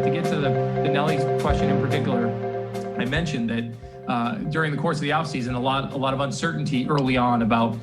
To get to the Nelly's question in particular, I mentioned that during the course of the offseason, a lot of uncertainty early on about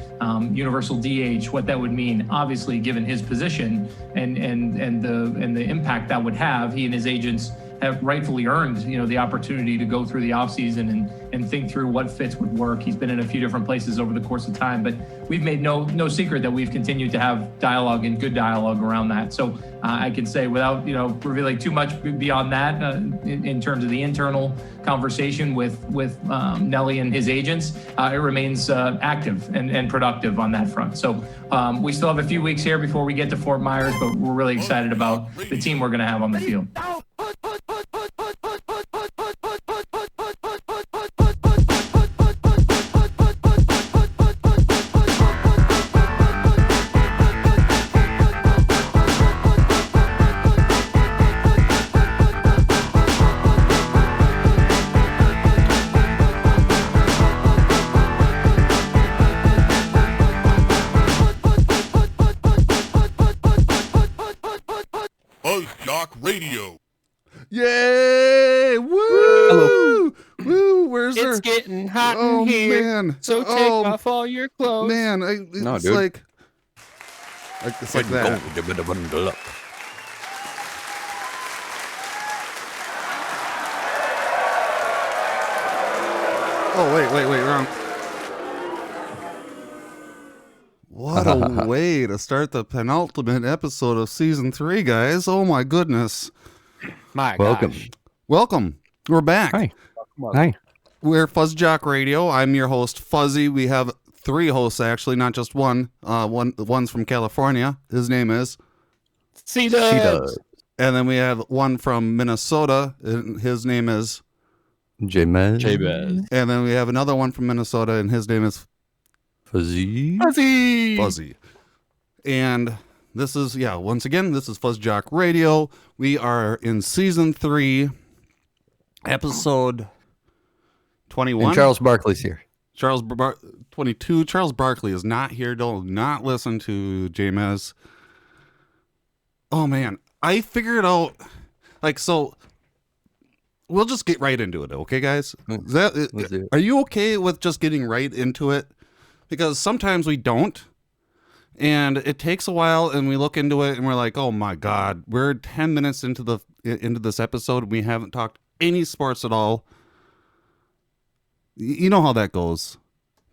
universal DH, what that would mean. Obviously, given his position and the impact that would have, he and his agents have rightfully earned, the opportunity to go through the offseason and think through what fits would work. He's been in a few different places over the course of time, but we've made no secret that we've continued to have dialogue and good dialogue around that. So I can say, without revealing too much beyond that, in terms of the internal conversation with Nelly and his agents, it remains active and productive on that front. So we still have a few weeks here before we get to Fort Myers, but we're really excited about the team we're going to have on the field. FuzzJockRadio. Yay! Woo! Hello. Woo! Where's It's getting hot in here. Man. So take off all your clothes. Man, it's like that. Oh, wait, wrong. What a way to start the penultimate episode of season 3, guys. Oh my goodness. My Welcome. gosh. Welcome. We're back. Hi. Hi. We're FuzzJockRadio. I'm your host, Fuzzy. We have 3 hosts, actually, not just one. One's from California. His name is C-Dubs. And then we have one from Minnesota. And his name is J-Bez. And then we have another one from Minnesota, and his name is Fuzzy. Fuzzy. And this is, once again, this is FuzzJockRadio. We are in season 3, episode 21. And Charles Barkley's here. 22. Charles Barkley is not here. Do not listen to J-Mez. Oh, man. I figured out, so we'll just get right into it, okay, guys? Are you okay with just getting right into it? Because sometimes we don't, and it takes a while, and we look into it, and we're like, oh my God, we're 10 minutes into this episode, and we haven't talked any sports at all. You know how that goes.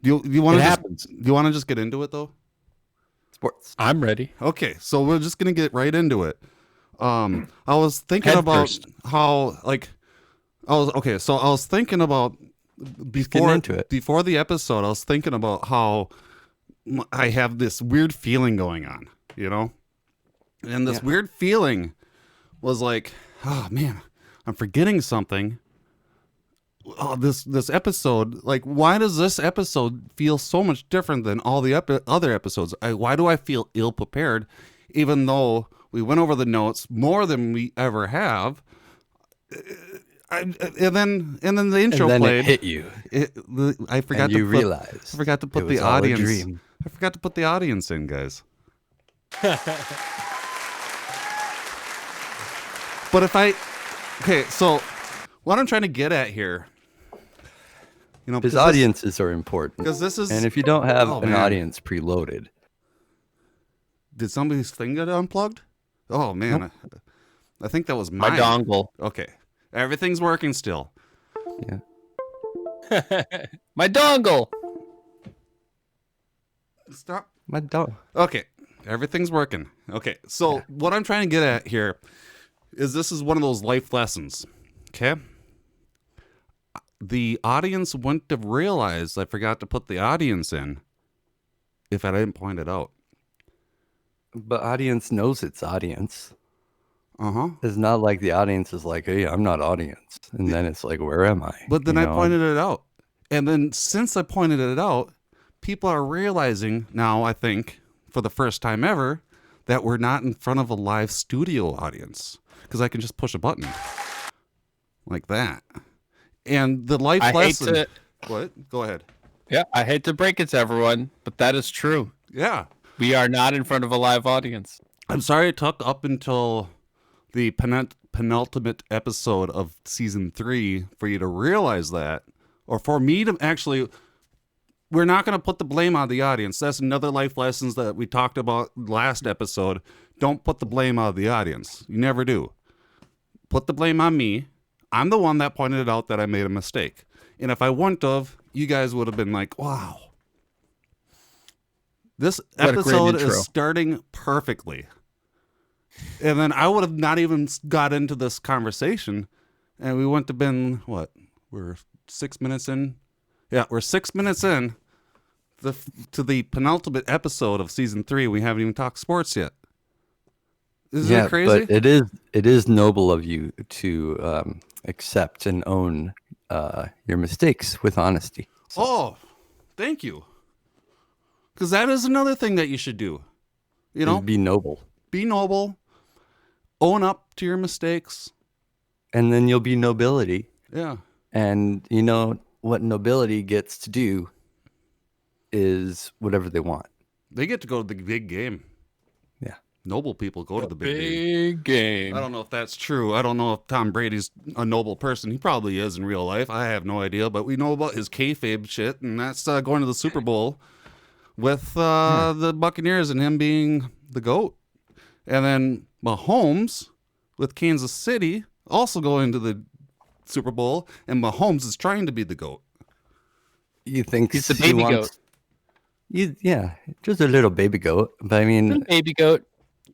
Do you want to just get into it, though? Sports. I'm ready. Okay, so we're just going to get right into it. I was thinking Head about first. how, I was thinking about before the episode, I was thinking about how I have this weird feeling going on, and this weird feeling was like, oh man, I'm forgetting something. Oh, this episode, why does this episode feel so much different than all the other episodes? Why do I feel ill prepared, even though we went over the notes more than we ever have? And then the intro and then played. It hit you. I forgot and you to realized. I forgot to put it the was all a audience. dream. I forgot to put the audience in, guys. But so what I'm trying to get at here, His audiences are important. Because this is, and if you don't have an man. audience preloaded, Did somebody's thing get unplugged? Oh man, Nope. I think that was My mine. dongle. Okay, everything's working still. yeah. My dongle. Stop. My dog. Okay, everything's working. Okay, so what I'm trying to get at here is this is one of those life lessons. Okay, the audience wouldn't have realized I forgot to put the audience in if I didn't point it out. But audience knows its audience. Uh-huh. It's not like the audience is like, hey, I'm not audience. And then it's like, where am I? But then You I know? pointed it out. And then since I pointed it out, people are realizing now, I think, for the first time ever, that we're not in front of a live studio audience. Because I can just push a button. Like that. And the life lesson... What? Go ahead. Yeah, I hate to break it to everyone, but that is true. Yeah. We are not in front of a live audience. I'm sorry it took up until the penultimate episode of season 3 for you to realize that, or for me to actually. We're not going to put the blame on the audience. That's another life lessons that we talked about last episode. Don't put the blame on the audience. You never do. Put the blame on me. I'm the one that pointed out that I made a mistake. And if I wouldn't have, you guys would have been like, wow. This episode is starting perfectly. And then I would have not even got into this conversation. And we wouldn't have been, what? We're 6 minutes in? Yeah, we're 6 minutes in to the penultimate episode of season 3. We haven't even talked sports yet. Isn't it crazy? But it is noble of you to accept and own your mistakes with honesty. So. Oh, thank you. Because that is another thing that you should do. You know, be noble. Be noble. Own up to your mistakes, and then you'll be nobility. Yeah. And you know what nobility gets to do is whatever they want. They get to go to the big game. Yeah. Noble people go to the big game. I don't know if that's true. I don't know if Tom Brady's a noble person. He probably is in real life. I have no idea. But we know about his kayfabe shit, and that's going to the Super Bowl with the Buccaneers and him being the GOAT. And then Mahomes with Kansas City also going to the Super Bowl, and Mahomes is trying to be the GOAT. You think he's the baby goat? Yeah, just a little baby goat. But I mean, baby goat.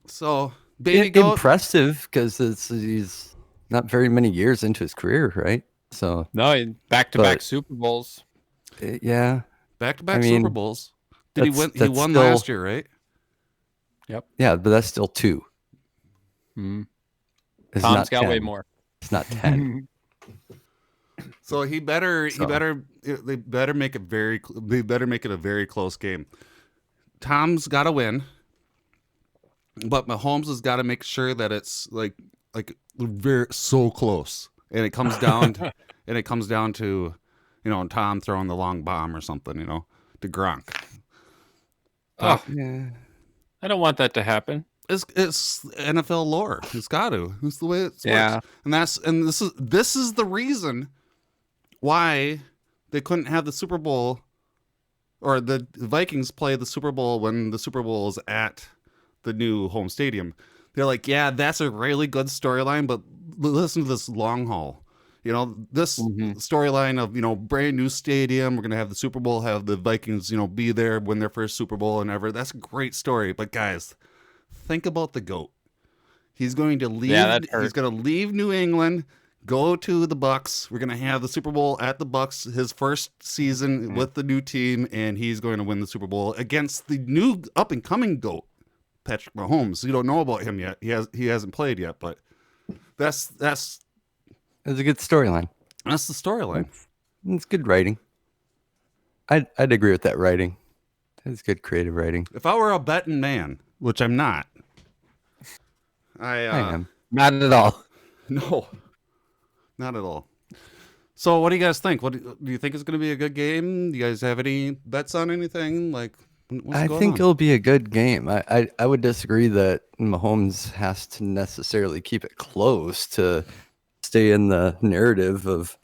So baby goat, impressive because he's not very many years into his career, right? So no, back-to-back Super Bowls. Yeah, back-to-back Super Bowls. Did he win? He won last year, right? Yep. Yeah, but that's still 2. Mm. Tom's got way more. It's not 10. So they better make it a very close game. Tom's got to win, but Mahomes has got to make sure that it's like very so close, and it comes down to Tom throwing the long bomb or something, to Gronk. Yeah. I don't want that to happen. It's NFL lore. It's got to. It's the way it works. Yeah. And this is the reason why they couldn't have the Super Bowl, or the Vikings play the Super Bowl when the Super Bowl is at the new home stadium. They're like, yeah, that's a really good storyline, but listen to this long haul. This storyline of, brand new stadium. We're going to have the Super Bowl, have the Vikings, be there, win their first Super Bowl and ever. That's a great story. But guys, think about the GOAT. He's going to leave. Yeah, he's going to leave New England, go to the Bucks. We're going to have the Super Bowl at the Bucks, his first season with the new team, and he's going to win the Super Bowl against the new up and coming GOAT, Patrick Mahomes. You don't know about him yet. He hasn't played yet, but that's a good storyline. That's the storyline. It's good writing. I'd agree with that writing. It's good creative writing. If I were a betting man, which I'm not, I am not at all. No, not at all. So, what do you guys think? What do you think is going to be a good game? Do you guys have any bets on anything? I think it'll be a good game. I would disagree that Mahomes has to necessarily keep it close to stay in the narrative of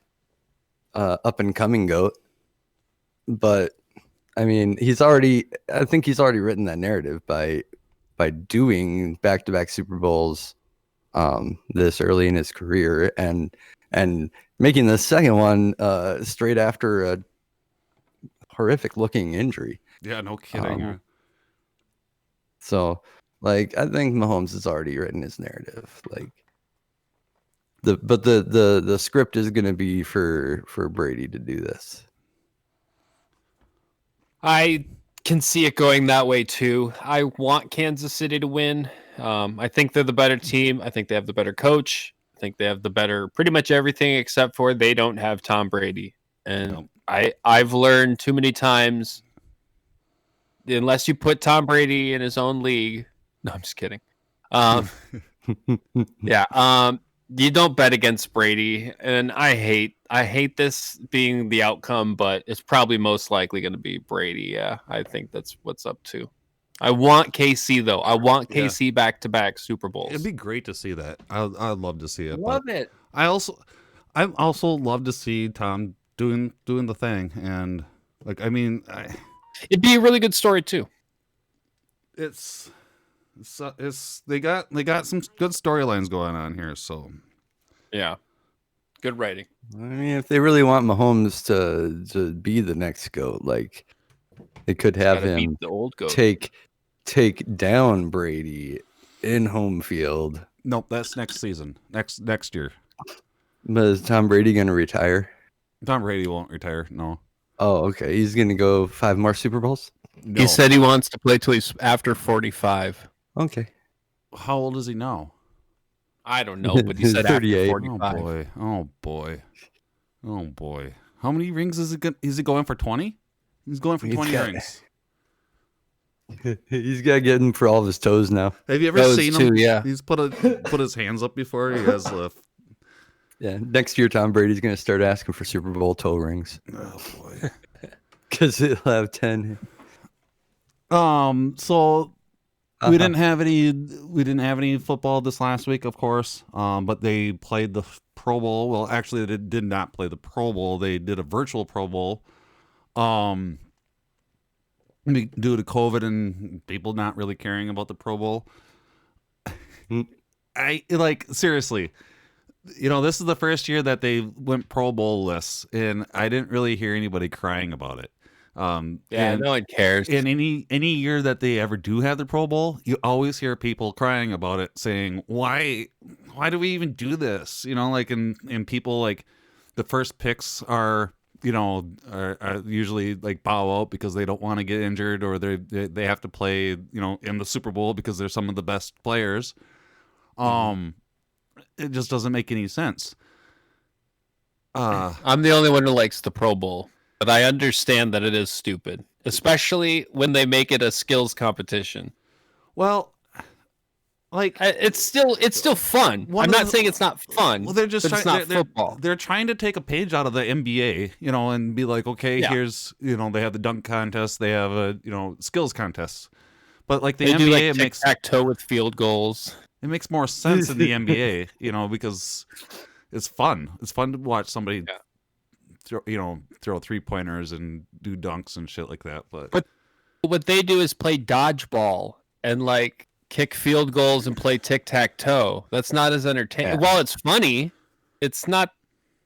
up and coming GOAT. But I mean, I think he's already written that narrative by doing back-to-back Super Bowls this early in his career and making the second one straight after a horrific looking injury. Yeah, no kidding. So I think Mahomes has already written his narrative. The script is going to be for Brady to do this. I can see it going that way too. I want Kansas City to win. I think they're the better team. I think they have the better coach. I think they have the better pretty much everything except for they don't have Tom Brady. And I've learned too many times, unless you put Tom Brady in his own league. No, I'm just kidding. Yeah. You don't bet against Brady, and I hate this being the outcome, but it's probably most likely going to be Brady. Yeah, I think that's what's up to. I want KC though. I want KC back-to-back Super Bowls. It'd be great to see that. I'd love to see it. Love it. I also love to see Tom doing the thing, and like it'd be a really good story too. It's they got some good storylines going on here, so yeah, good writing. I mean, if they really want Mahomes to be the next GOAT, like they could have him the old GOAT. take down Brady in home field. Nope, that's next season, next year. But is Tom Brady going to retire? Tom Brady won't retire. No. Oh, okay. He's going to go 5 more Super Bowls. No. He said he wants to play till he's after 45. Okay. How old is he now? I don't know, but he said 38. after 45. Oh boy. How many rings is he going for? 20? He's going for 20 rings. He's got to get him for all of his toes now. Have you ever seen him? Yeah. He's put his hands up before. He has Yeah, next year Tom Brady's going to start asking for Super Bowl toe rings. Oh boy. Cuz he'll have 10. So we didn't have any football this last week, of course. But they played the Pro Bowl. Well, actually they did not play the Pro Bowl. They did a virtual Pro Bowl. Due to COVID and people not really caring about the Pro Bowl. Seriously. This is the first year that they went Pro Bowl-less, and I didn't really hear anybody crying about it. No one cares. In any year that they ever do have the Pro Bowl, you always hear people crying about it, saying, "Why do we even do this?" And people like the first picks are usually like bow out because they don't want to get injured, or they have to play in the Super Bowl because they're some of the best players. It just doesn't make any sense. I'm the only one who likes the Pro Bowl, but I understand that it is stupid, especially when they make it a skills competition. Well, it's still fun. I'm not saying it's not fun. Well, it's not football. They're trying to take a page out of the NBA, and be like, okay, here's, they have the dunk contest, they have a, skills contests, but like the they NBA, do like it makes tic-tac-toe with field goals. It makes more sense in the NBA, because it's fun. It's fun to watch somebody throw 3-pointers and do dunks and shit like that. But what they do is play dodgeball and like kick field goals and play tic-tac-toe. That's not as entertaining. While it's funny, it's not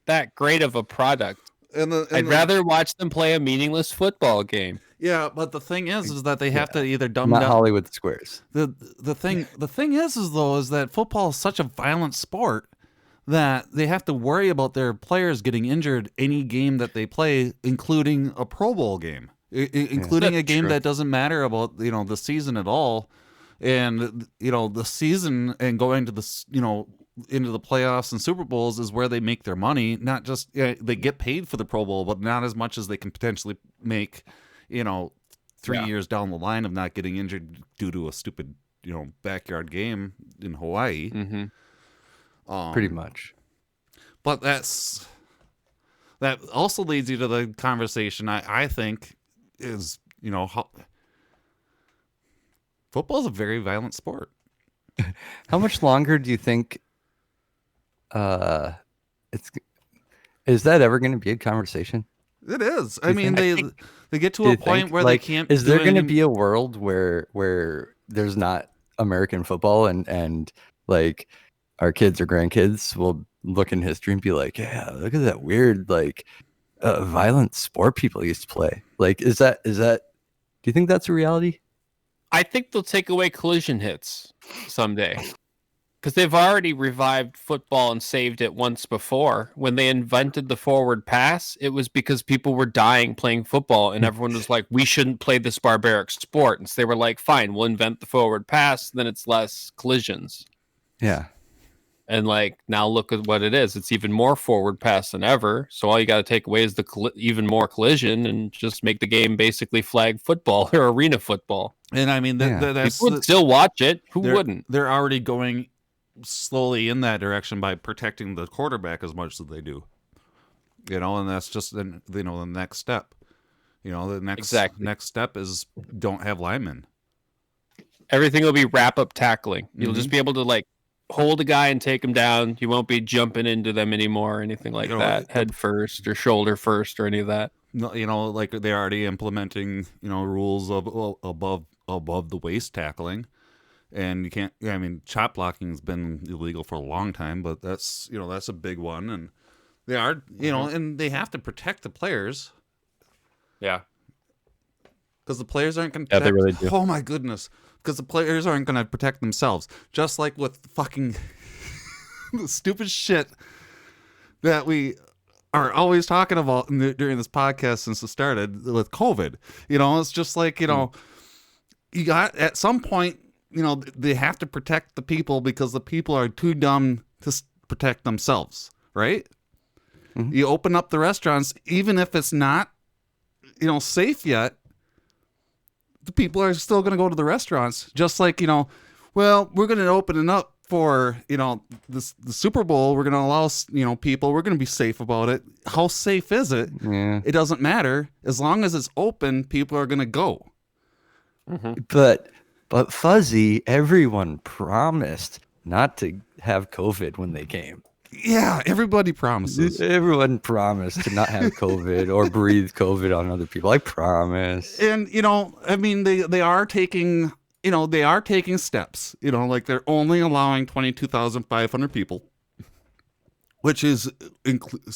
that great of a product. I'd rather watch them play a meaningless football game. Yeah, but the thing is that they have to either dumb down Hollywood Squares. The thing is that football is such a violent sport that they have to worry about their players getting injured any game that they play, including a Pro Bowl game, including a game that doesn't matter about the season at all, and the season and going to the into the playoffs and Super Bowls is where they make their money. Not just they get paid for the Pro Bowl, but not as much as they can potentially make 3 years down the line of not getting injured due to a stupid backyard game in Hawaii. Pretty much. But that also leads you to the conversation I think is football is a very violent sport. How much longer do you think is that ever going to be a conversation? It is. I mean, they get to a point where they can't. Is there going to be a world where there's not American football and like our kids or grandkids will look in history and be like, yeah, look at that weird violent sport people used to play. Like, is that? Do you think that's a reality? I think they'll take away collision hits someday. Because they've already revived football and saved it once before. When they invented the forward pass, it was because people were dying playing football, and everyone was like, we shouldn't play this barbaric sport. And so they were like, fine, we'll invent the forward pass, then it's less collisions. Yeah. And like, now look at what it is. It's even more forward pass than ever. So all you got to take away is the even more collision and just make the game basically flag football or arena football. And I mean, that's people would still watch it. Who wouldn't? They're already going slowly in that direction by protecting the quarterback as much as they do, and that's just the next step. The next step is don't have linemen. everything will be wrap up tackling. You'll just be able to like hold a guy and take him down. You won't be jumping into them anymore or anything like that, head first or shoulder first or any of that. No, like they're already implementing, rules of above the waist tackling, and you can't. I mean, chop blocking has been illegal for a long time, but that's a big one, and they are and they have to protect the players. Yeah, because the players aren't going to. Yeah, they really do. Oh my goodness, because the players aren't going to protect themselves, just like with fucking the stupid shit that we are always talking about during this podcast since it started with COVID. It's just like, you got at some point, they have to protect the people because the people are too dumb to protect themselves, right? Mm-hmm. You open up the restaurants, even if it's not, safe yet, the people are still going to go to the restaurants. Just like, well, we're going to open it up for the Super Bowl. We're going to allow people. We're going to be safe about it. How safe is it? Yeah. It doesn't matter as long as it's open. People are going to go. Mm-hmm. But Fuzzy, everyone promised not to have COVID when they came. Yeah, everybody promises. Everyone promised to not have COVID or breathe COVID on other people. I promise. And I mean, they are taking. They are taking steps, like they're only allowing 22,500 people, which is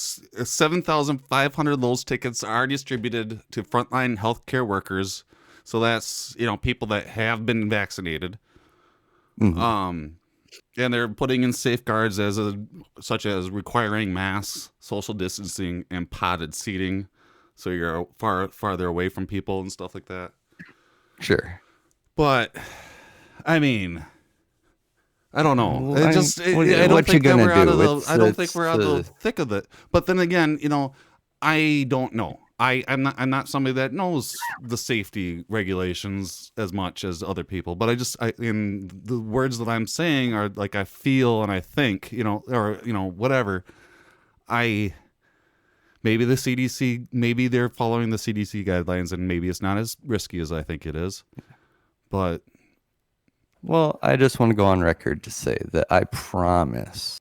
7,500 of those tickets are distributed to frontline healthcare workers. So that's, people that have been vaccinated. Mm-hmm. And they're putting in safeguards such as requiring masks, social distancing, and potted seating. So you're farther away from people and stuff like that. Sure. But, I mean, I don't know. I don't think we're out of the thick of it. But then again, I don't know. I'm not somebody that knows the safety regulations as much as other people. But in the words that I'm saying are like I feel and I think, or whatever. Maybe the CDC, maybe they're following the CDC guidelines, and maybe it's not as risky as I think it is. But, well, I just want to go on record to say that I promise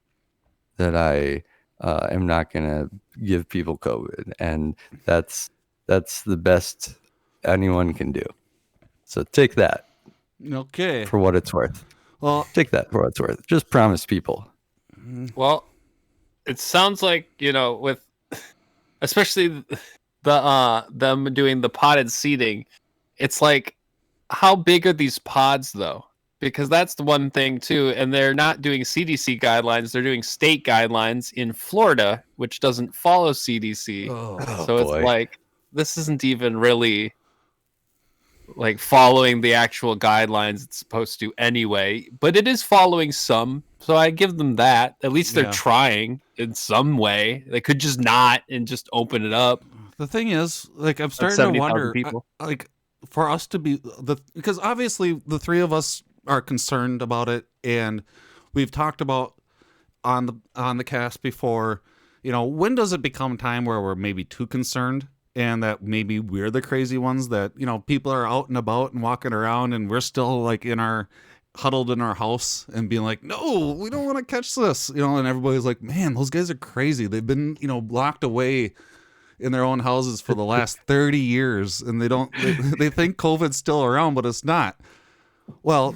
that I am not going to give people COVID, and that's the best anyone can do. So take that. Okay. For what it's worth. Well, take that for what it's worth. Just promise people. Well, it sounds like with especially them doing the potted seating, it's like, how big are these pods though? Because that's the one thing too, and they're not doing CDC guidelines, they're doing state guidelines in Florida, which doesn't follow CDC. So it's like, this isn't even really like following the actual guidelines it's supposed to anyway, but it is following some, so I give them that. At least they're trying in some way. They could just not and just open it up. The thing is, like, I'm starting to wonder, for us to be because obviously the three of us are concerned about it, and we've talked about on the cast before, when does it become time where we're maybe too concerned and that maybe we're the crazy ones that, people are out and about and walking around and we're still like huddled in our house and being like, no, we don't want to catch this, and everybody's like, man, those guys are crazy. They've been, locked away in their own houses for the last 30 years, and they think COVID's still around, but it's not. Well,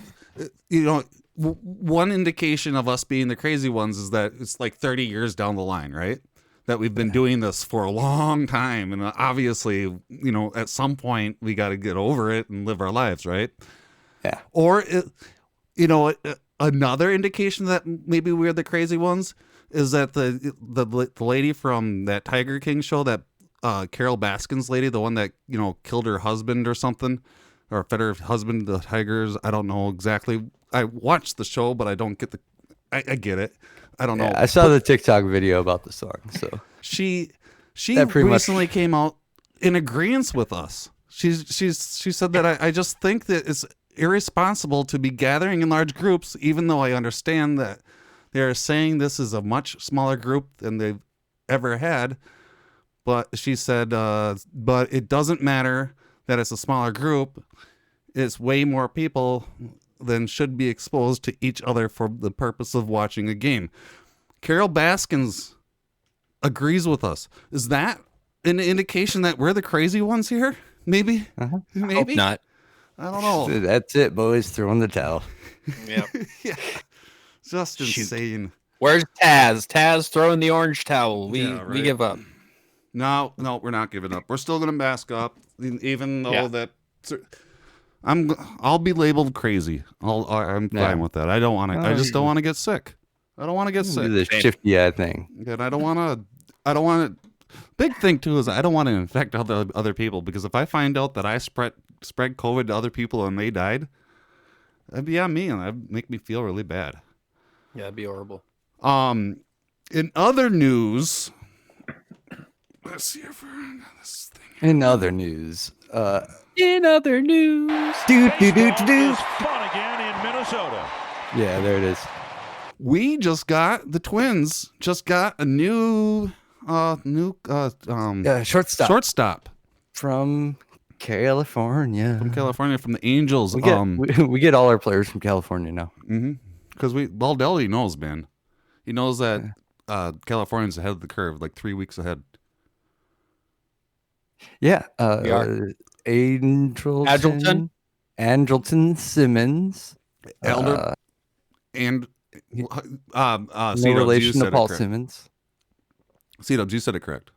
one indication of us being the crazy ones is that it's like 30 years down the line, right? That we've been doing this for a long time, and obviously, at some point we got to get over it and live our lives, right? Yeah. Or, another indication that maybe we're the crazy ones is that the lady from that Tiger King show, that Carol Baskin's lady, the one that killed her husband or something, or fed her husband to the tigers. I don't know exactly. I watched the show, but I don't get I get it. I don't know. I saw the TikTok video about the song. So she recently came out in agreement with us. She said that I just think that it's irresponsible to be gathering in large groups, even though I understand that they are saying this is a much smaller group than they've ever had. But she said, but it doesn't matter that it's a smaller group. It's way more people then should be exposed to each other for the purpose of watching a game. Carol Baskins agrees with us. Is that an indication that we're the crazy ones here? Maybe? Maybe? Hope not. I don't know. That's it, boys. Throw in the towel. Yep. Yeah. Just insane. Where's Taz? Taz throwing the orange towel. We give up. No, we're not giving up. We're still gonna mask up, even though that I'll be labeled crazy. I'm fine with that. I don't want to. I just don't want to get sick. I don't want to get sick. Do the shifty eye thing. And I don't want to. Big thing too is I don't want to infect other people, because if I find out that I spread COVID to other people and they died, that'd be on me, and that'd make me feel really bad. Yeah, it'd be horrible. In other news, let's see if this thing. In other news, do. Fun again in Minnesota. Yeah, there it is. The Twins just got a new shortstop. Shortstop From California. from California, from the Angels. We get all our players from California now. Because Baldelli knows, man. He knows that California's ahead of the curve, like 3 weeks ahead. Yeah. We are. Andrelton Simmons. Elder and No C-Dubs, relation to Paul correct. Simmons. C-Dubs, you said it correct.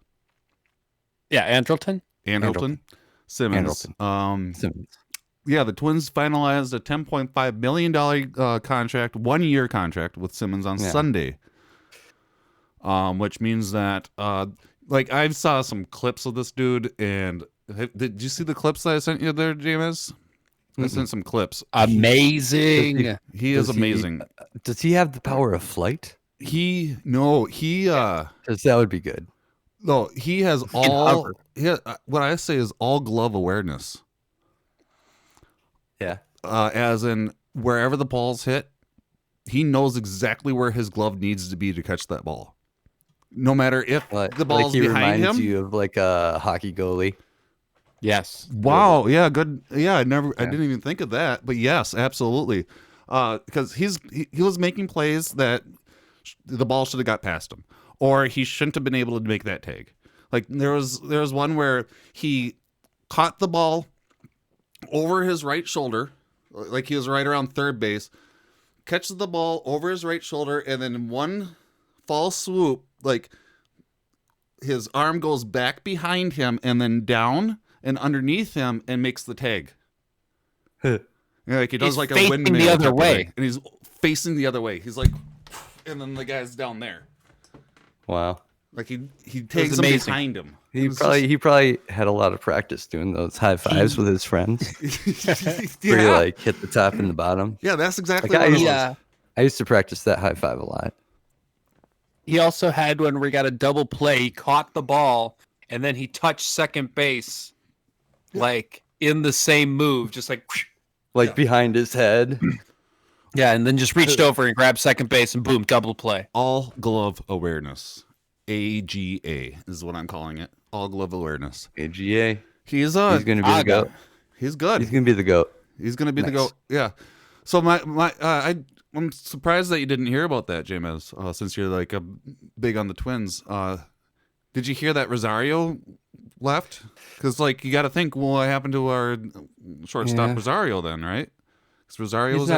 Yeah, Andrelton. Andrelton Simmons. Simmons. Yeah, the Twins finalized a $10.5 million contract, 1 year contract with Simmons on Sunday. Which means that, I saw some clips of this dude, and did you see the clips that I sent you there, James? I sent some clips. Amazing. He is amazing. Does he have the power of flight? Because Because that would be good. No, he has all. What I say is all glove awareness. Yeah. As in, wherever the ball's hit, he knows exactly where his glove needs to be to catch that ball. No matter if the ball's he behind reminds him. you of like a hockey goalie. Yes. Wow. Yeah. Good. Yeah. I didn't even think of that. But yes, absolutely. Because he was making plays that the ball should have got past him, or he shouldn't have been able to make that tag. Like there was one where he caught the ball over his right shoulder, like he was right around third base, catches the ball over his right shoulder, and then in one false swoop, like his arm goes back behind him and then down and underneath him and makes the tag. Like he does He's like a facing windmill the other type of way. thing. And he's facing the other way. He's like, and then the guy's down there. Wow. Like he tags him amazing. behind him. He probably had a lot of practice doing those high fives with his friends. Where you like hit the top and the bottom. Yeah, that's exactly Like, what it was. I used to practice that high five a lot. He also had one where he got a double play. He caught the ball, and then he touched second base, like in the same move, just like behind his head. Yeah, and then just reached over and grabbed second base, and boom, double play. All glove awareness. AGA is what I'm calling it. All glove awareness. AGA. He's going to be the GOAT. He's good. He's going to be the GOAT. He's going to be the GOAT. Yeah. So I'm surprised that you didn't hear about that, James, since you're like big on the Twins. Did you hear that Rosario left? Because you got to think, well, what happened to our shortstop Rosario then, right? Because Rosario was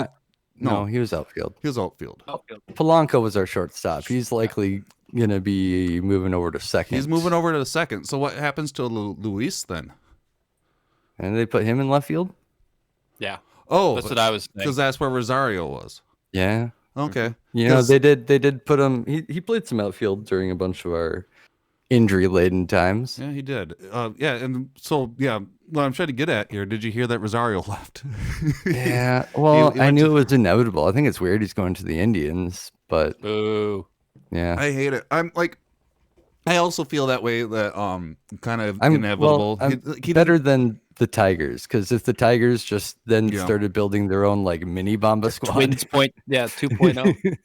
No, he was outfield. He was outfield. Polanco was our shortstop. He's likely going to be moving over to second. He's moving over to the second. So what happens to Luis then? And they put him in left field? Yeah. Oh, that's what I was thinking. Because that's where Rosario was. Yeah. Okay. You know, they did put him. He played some outfield during a bunch of our injury-laden times. Yeah, he did. And so what I'm trying to get at here, did you hear that Rosario left? Yeah. Well, I knew it was inevitable. I think it's weird he's going to the Indians, but boo. Yeah. I hate it. I also feel that way, that kind of inevitable. Well, better than the Tigers, because if the Tigers just then started building their own mini Bomba squad. Twins 2.0.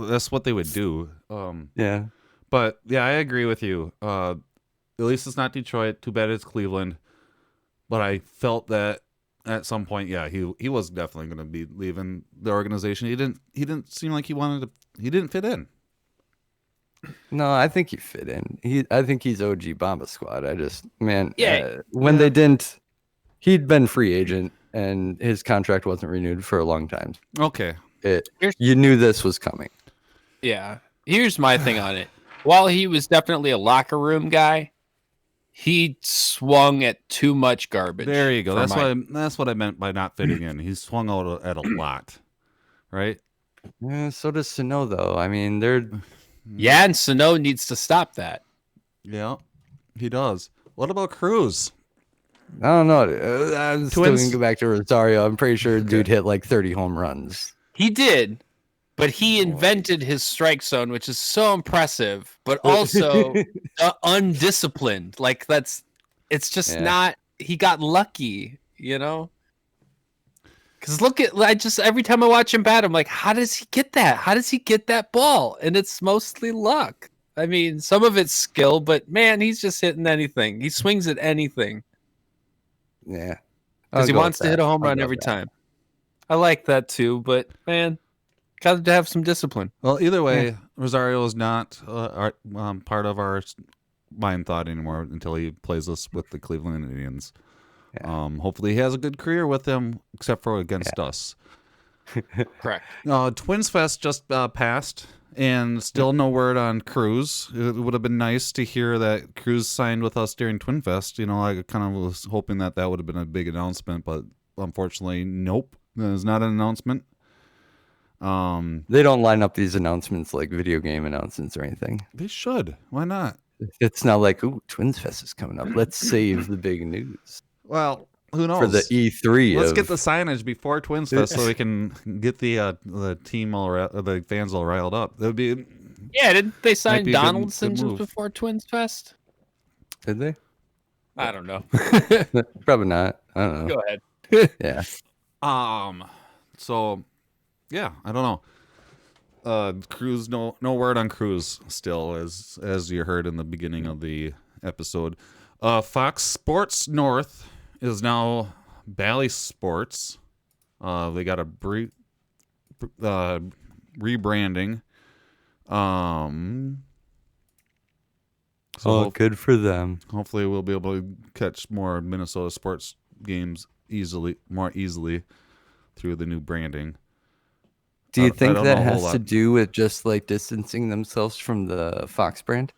That's what they would do. Yeah. But yeah, I agree with you. At least it's not Detroit. Too bad it's Cleveland. But I felt that at some point, yeah, he was definitely going to be leaving the organization. He didn't seem like he didn't fit in. No, I think he fit in. I think he's OG Bomba Squad. Yeah. When they didn't, he'd been free agent and his contract wasn't renewed for a long time. Okay. You knew this was coming. Yeah. Here's my thing on it. While he was definitely a locker room guy, he swung at too much garbage. There you go. That's what I meant by not fitting in. He swung out at a lot, right? Yeah, so does Sano, though. I mean, they're... Yeah, and Sano needs to stop that. Yeah, he does. What about Cruz? I don't know. I'm still going to go back to Rosario. I'm pretty sure dude hit like 30 home runs. He did, but he invented his strike zone, which is so impressive, but also undisciplined. Like, it's just not... He got lucky, you know? Because every time I watch him bat, I'm like, how does he get that? How does he get that ball? And it's mostly luck. I mean, some of it's skill, but man, he's just hitting anything. He swings at anything. Yeah. Because he wants to hit a home run every time. I like that too, but man, got to have some discipline. Well, either way, Rosario is not part of our mind thought anymore until he plays us with the Cleveland Indians. Yeah. Hopefully he has a good career with them, except for against us. Correct. Twins Fest just passed, and still no word on Cruz. It would have been nice to hear that Cruz signed with us during Twin Fest. You know, I kind of was hoping that would have been a big announcement, but unfortunately, nope. There's not an announcement. They don't line up these announcements like video game announcements or anything. They should. Why not? It's not like, ooh, Twins Fest is coming up. Let's save the big news. Well, who knows? For the E3. Let's get the signage before Twins Fest so we can get the team the fans all riled up. That would be. Yeah, didn't they sign Donaldson just before Twins Fest? Did they? I don't know. Probably not. I don't know. Go ahead. Yeah. So, yeah, I don't know. Cruz, no word on Cruz still, as you heard in the beginning of the episode. Fox Sports North is now Bally Sports. They got a rebranding. So good for them. Hopefully we'll be able to catch more Minnesota sports games more easily through the new branding. Do you think that has to do with just like distancing themselves from the Fox brand?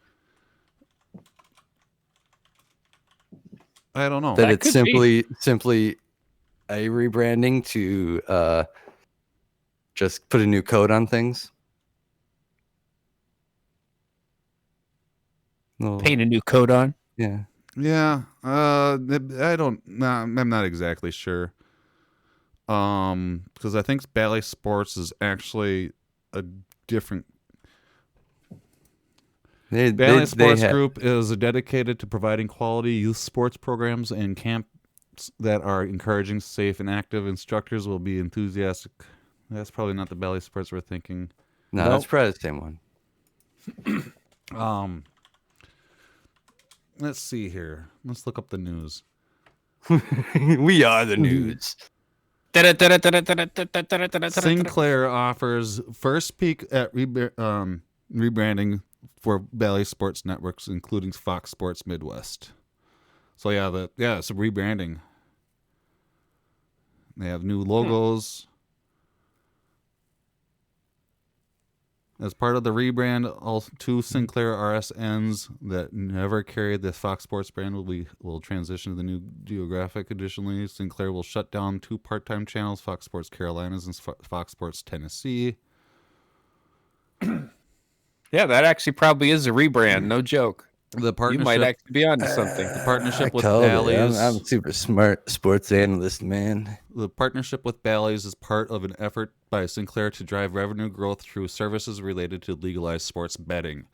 I don't know. That it's simply a rebranding to just put a new code on things. Paint a new code on. Yeah. Yeah. I'm not exactly sure. Because I think Bally Sports is actually a different. Bally Sports Group is dedicated to providing quality youth sports programs and camps that are encouraging, safe, and active. Instructors will be enthusiastic. That's probably not the Bally Sports we're thinking. No, that's probably the same one. Let's see here. Let's look up the news. We are the news. Sinclair offers first peek at rebranding for Bally Sports Networks, including Fox Sports Midwest. So it's a rebranding. They have new logos. As part of the rebrand, all 2 Sinclair RSNs that never carried the Fox Sports brand will transition to the new geographic. Additionally, Sinclair will shut down 2 part-time channels, Fox Sports Carolinas and Fox Sports Tennessee. Yeah, that actually probably is a rebrand. No joke. The partnership, you might actually be onto something. The partnership with Bally's. I'm super smart sports analyst, man. The partnership with Bally's is part of an effort by Sinclair to drive revenue growth through services related to legalized sports betting.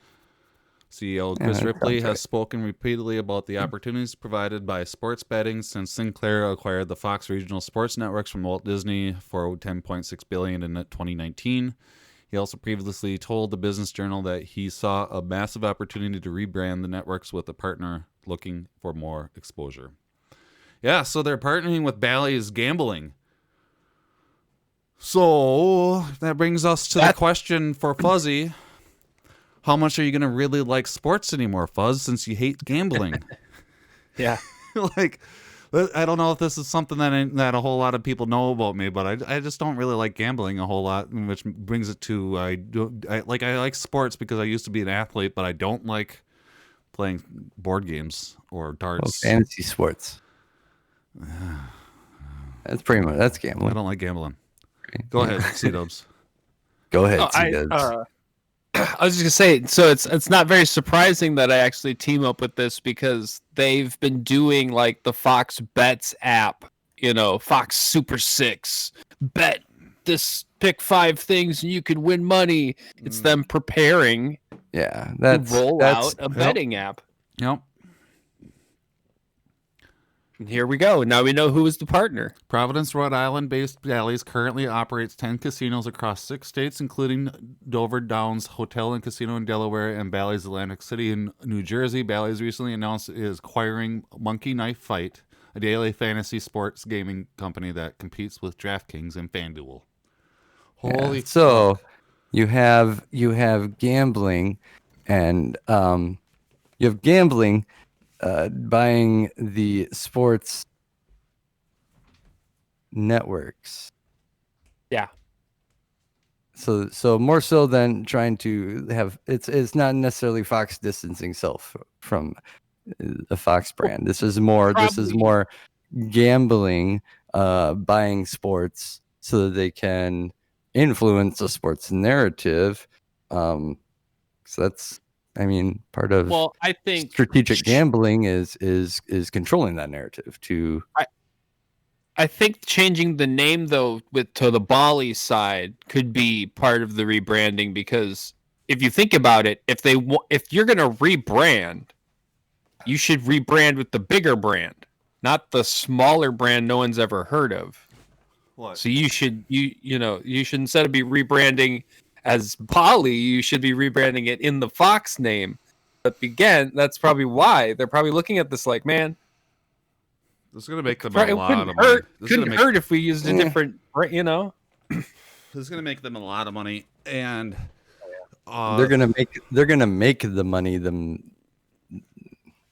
CEO Chris Ripley has spoken repeatedly about the opportunities provided by sports betting since Sinclair acquired the Fox Regional Sports Networks from Walt Disney for $10.6 billion in 2019. He also previously told the Business Journal that he saw a massive opportunity to rebrand the networks with a partner looking for more exposure. Yeah, so they're partnering with Bally's Gambling. So that brings us to the question for Fuzzy. How much are you going to really like sports anymore, Fuzz, since you hate gambling? Yeah. Like, I don't know if this is something that a whole lot of people know about me, but I just don't really like gambling a whole lot, which brings it to I like sports because I used to be an athlete, but I don't like playing board games or darts. Well, fantasy sports. That's pretty much gambling. I don't like gambling. Go ahead, C-Dubs. Go ahead, C-Dubs. I was just gonna say, so it's not very surprising that I actually team up with this because they've been doing like the Fox Bets app, Fox Super 6, bet this, pick 5 things and you can win money. It's them preparing to roll out a betting app. Yep. And here we go. Now we know who is the partner. Providence, Rhode Island-based Bally's currently operates 10 casinos across 6 states, including Dover Downs Hotel and Casino in Delaware and Bally's Atlantic City in New Jersey. Bally's recently announced it is acquiring Monkey Knife Fight, a daily fantasy sports gaming company that competes with DraftKings and FanDuel. Holy So you have gambling, and you have gambling buying the sports networks. Yeah. So more so than trying to have it's not necessarily Fox distancing itself from the Fox brand. This is more gambling, buying sports so that they can influence the sports narrative. So that's, part of I think strategic gambling is controlling that narrative to. I think changing the name though to the Bally side could be part of the rebranding, because if you think about it, if you're going to rebrand, you should rebrand with the bigger brand, not the smaller brand no one's ever heard of. What? So you should instead of be rebranding as Bally, you should be rebranding it in the Fox name. But again, that's probably why they're probably looking at this like, man, this is going to make them a lot of money. Couldn't hurt if we used a different, This is going to make them a lot of money, and they're gonna make the money them.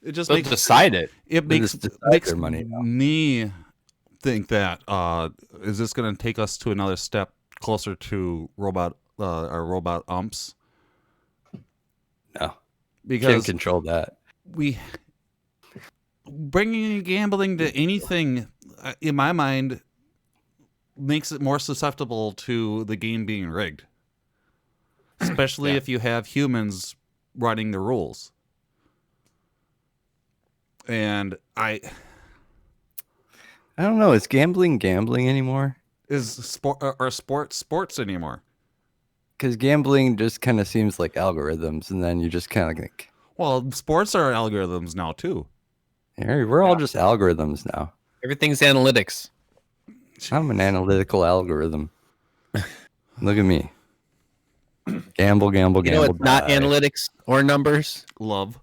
It just they'll makes decide it. It makes their money now. Me think that is this going to take us to another step closer to robot umps? No, because can't control that. Bringing gambling to anything, in my mind, makes it more susceptible to the game being rigged, especially if you have humans running the rules. And I don't know. Is gambling anymore? Is sports anymore? Because gambling just kind of seems like algorithms, and then you just kind of think, well, sports are algorithms now too. We're all just algorithms now. Everything's analytics. I'm an analytical algorithm. Look at me. Gamble. It's not analytics or numbers. Love.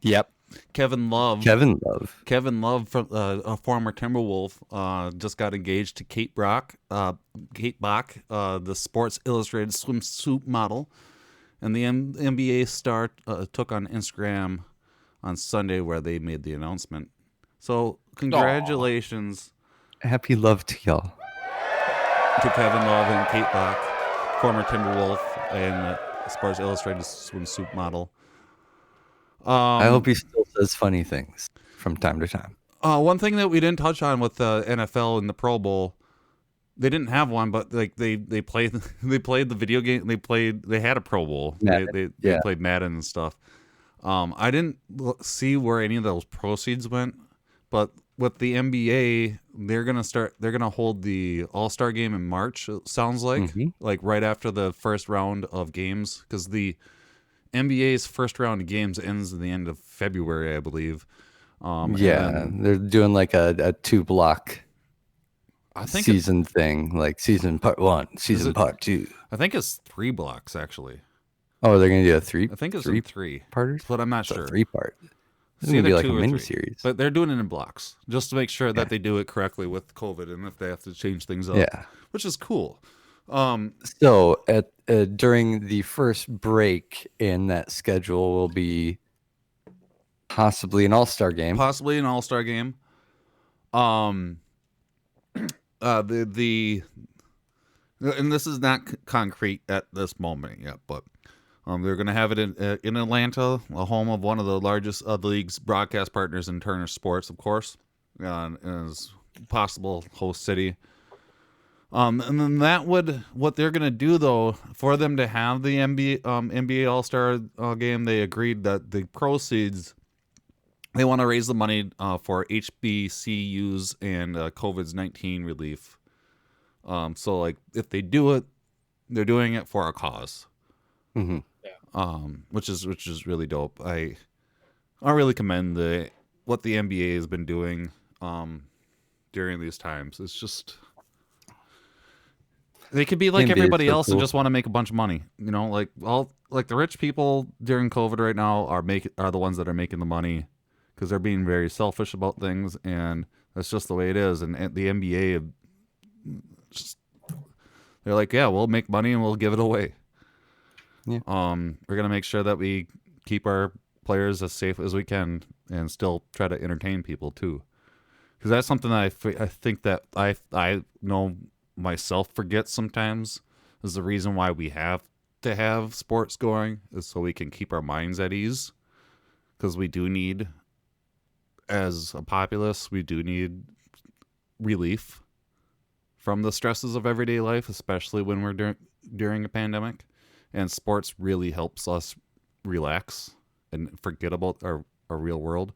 Yep. Kevin Love, from a former Timberwolf, just got engaged to Kate Bach, the Sports Illustrated swimsuit model, and the NBA star took on Instagram on Sunday where they made the announcement. So congratulations. Aww. Happy love to y'all. To Kevin Love and Kate Bach, former Timberwolf and Sports Illustrated swimsuit model. I hope he still says funny things from time to time. One thing that we didn't touch on with the NFL and the Pro Bowl, they didn't have one, but like they played the video game. They had a Pro Bowl. They played Madden and stuff. I didn't see where any of those proceeds went, but with the NBA, they're gonna hold the All-Star game in March. It sounds like like right after the first round of games, because the NBA's first round of games ends at the end of February, I believe. They're doing like a 2-block season thing, like season part 1, season part 2. I think it's 3 blocks actually. Oh, they're gonna do a 3. I think it's 3 3 parters, but I'm not sure. 3-part. It's going to be like a miniseries. But they're doing it in blocks just to make sure that they do it correctly with COVID and if they have to change things up. Yeah. Which is cool. So at during the first break in that schedule will be possibly an all-star game. And this is not concrete at this moment yet, but they're going to have it in Atlanta, the home of one of the largest of the league's broadcast partners in Turner Sports, of course, as possible host city. And then what they're going to do, though, for them to have the NBA All-Star game, they agreed that the proceeds, they want to raise the money for HBCUs and COVID-19 relief. So, like, if they do it, they're doing it for a cause. Mm-hmm. Which is really dope. I really commend what the NBA has been doing during these times. It's just they could be like everybody else and just want to make a bunch of money. You know, like the rich people during COVID right now are the ones that are making the money because they're being very selfish about things, and that's just the way it is. And the NBA, they're like, yeah, we'll make money and we'll give it away. Yeah. We're gonna make sure that we keep our players as safe as we can and still try to entertain people too, because that's something that I think that I know myself forget sometimes is the reason why we have to have sports going is so we can keep our minds at ease, because we do need, as a populace, we do need relief from the stresses of everyday life, especially when we're during a pandemic. And sports really helps us relax and forget about our real world.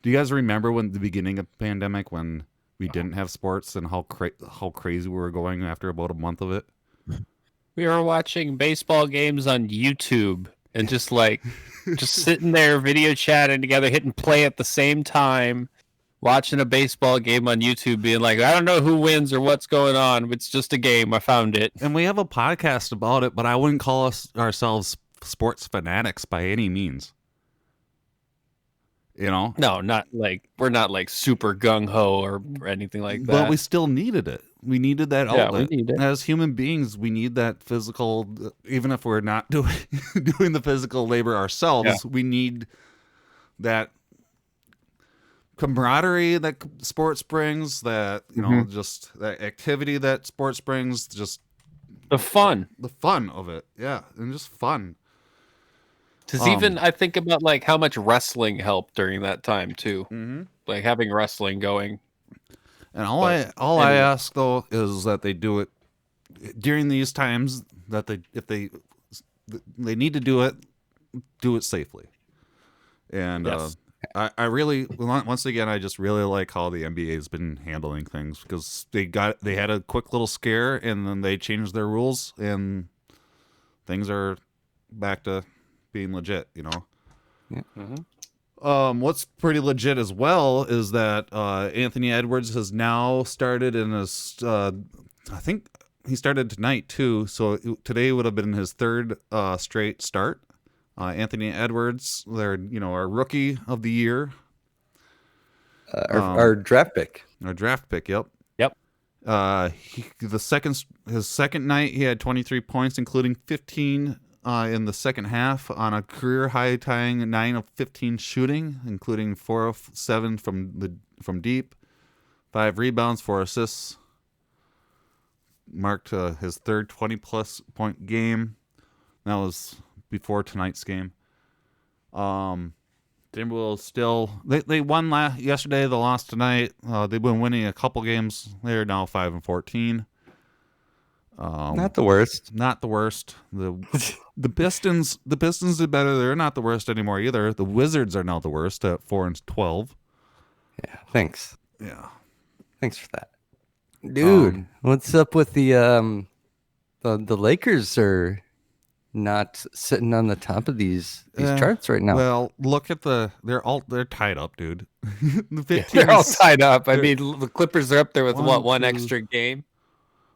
Do you guys remember when the beginning of the pandemic when we didn't have sports and how crazy we were going after about a month of it? We were watching baseball games on YouTube and just sitting there video chatting together, hitting play at the same time, watching a baseball game on YouTube, being like, I don't know who wins or what's going on. It's just a game. I found it. And we have a podcast about it, but I wouldn't call ourselves sports fanatics by any means. You know? No, we're not like super gung-ho or anything like that. But we still needed it. We needed that outlet. We need it. As human beings, we need that physical, even if we're not doing the physical labor ourselves, we need that camaraderie that sports brings, that just that activity that sports brings, just the fun of it, and just fun. Because even I think about like how much wrestling helped during that time too, like having wrestling going. And I ask though is that they do it during these times. That if they need to do it safely, and yes. I really, once again, I just really like how the NBA has been handling things, because they had a quick little scare and then they changed their rules and things are back to being legit, you know? Yeah. Mm-hmm. What's pretty legit as well is that Anthony Edwards has now started in his, I think he started tonight too, so today would have been his third straight start. Anthony Edwards, our rookie of the year. Our draft pick. Our draft pick, yep. Yep. His second night, he had 23 points, including 15 in the second half on a career high, tying 9 of 15 shooting, including 4 of 7 from deep, 5 rebounds, 4 assists. Marked his third 20-plus point game. That was before tonight's game. Timberwolves still they won yesterday. They lost tonight. They've been winning a couple games. They're now 5-14. Not the worst. Not the worst. The Pistons did better. They're not the worst anymore either. The Wizards are now the worst at 4-12. Yeah. Thanks. Yeah. Thanks for that, dude. What's up with the Lakers are not sitting on the top of these charts right now? Well, look at they're tied up, dude. They're all tied up. I mean, the Clippers are up there with one extra game?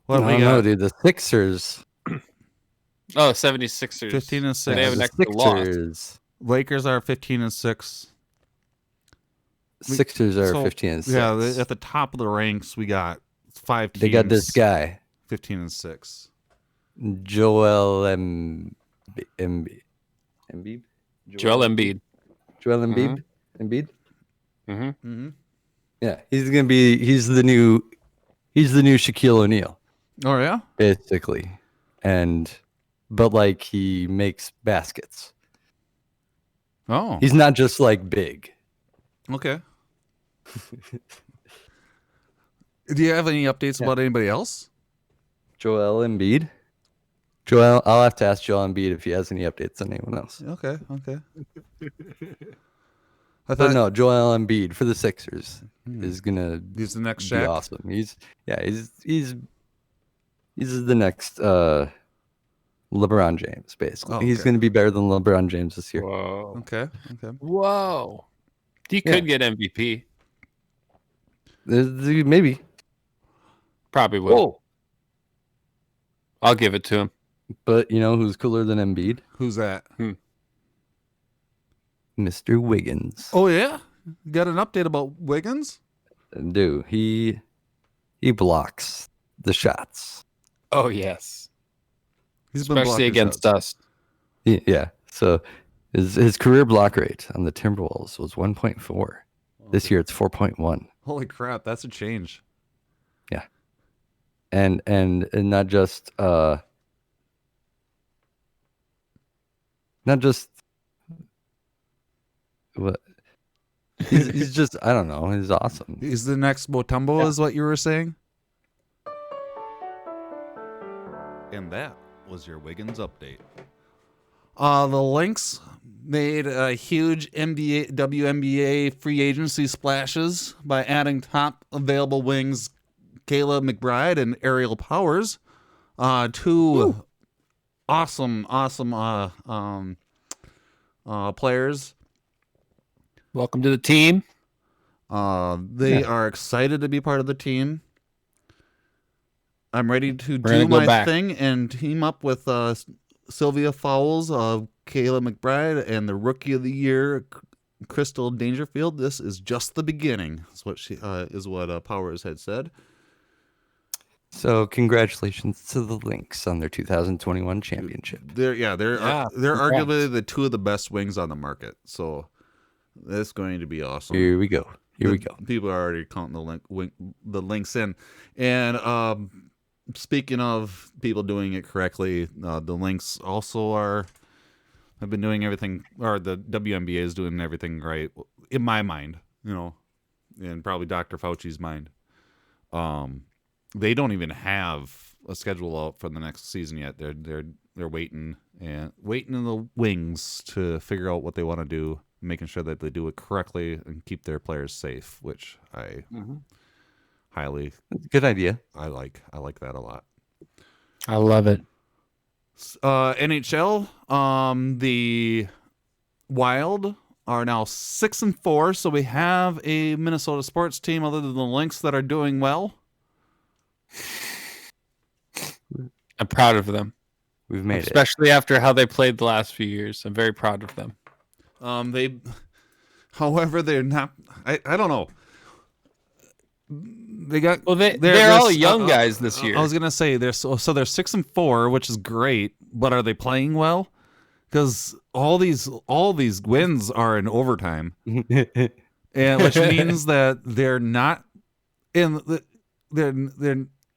I don't know, dude. The Sixers. Oh, 76ers. 15-6. They have an extra loss. Lakers are 15-6. Sixers are 15 and 6. Yeah, at the top of the ranks, we got 5 teams. They got this guy, 15 and 6. Joel Embiid. Joel Embiid. Embiid. Mm-hmm. Yeah, he's the new Shaquille O'Neal. Oh yeah, basically, but like he makes baskets. Oh, he's not just like big. Okay. Do you have any updates about anybody else? Joel Embiid. I'll have to ask Joel Embiid if he has any updates on anyone else. Okay. But no, Joel Embiid for the Sixers is gonna. He's the next be Shaq. Awesome. He's the next LeBron James. Basically, he's gonna be better than LeBron James this year. Whoa. Okay. Whoa. He could get MVP. Maybe. Probably will. Whoa. I'll give it to him. But you know who's cooler than Embiid? Who's that? Mr. Wiggins. Oh yeah, you got an update about Wiggins? Dude, he blocks the shots. Oh yes, Especially against us. Yeah. So his career block rate on the Timberwolves was 1.4. This year it's 4.1. Holy crap, that's a change. Yeah. And not just what he's just, I don't know, he's awesome. He's the next Mutombo, is what you were saying? And that was your Wiggins update. The Lynx made a huge WNBA free agency splashes by adding top available wings Kayla McBride and Aerial Powers, two awesome players. Welcome to the team. They are excited to be part of the team. I'm ready to We're do my thing and team up with Sylvia Fowles, Kayla McBride, and the Rookie of the Year, Crystal Dangerfield. This is just the beginning. Is what Powers had said. So congratulations to the Lynx on their 2021 championship. They're arguably the two of the best wings on the market. So that's going to be awesome. Here we go. People are already counting the Lynx in. And speaking of people doing it correctly, the Lynx also have been doing everything, or the WNBA is doing everything right, in my mind, and probably Dr. Fauci's mind. They don't even have a schedule out for the next season yet. They're waiting in the wings to figure out what they want to do, making sure that they do it correctly and keep their players safe, which I highly good idea. I like that a lot. I love it. NHL, the Wild are now 6-4, so we have a Minnesota sports team other than the Lynx that are doing well. I'm proud of them. We've made especially after how they played the last few years. I'm very proud of them. However, they're not. I don't know. They're all young guys this year. I was gonna say they're 6-4, which is great, but are they playing well? Because all these wins are in overtime, and which means that they're not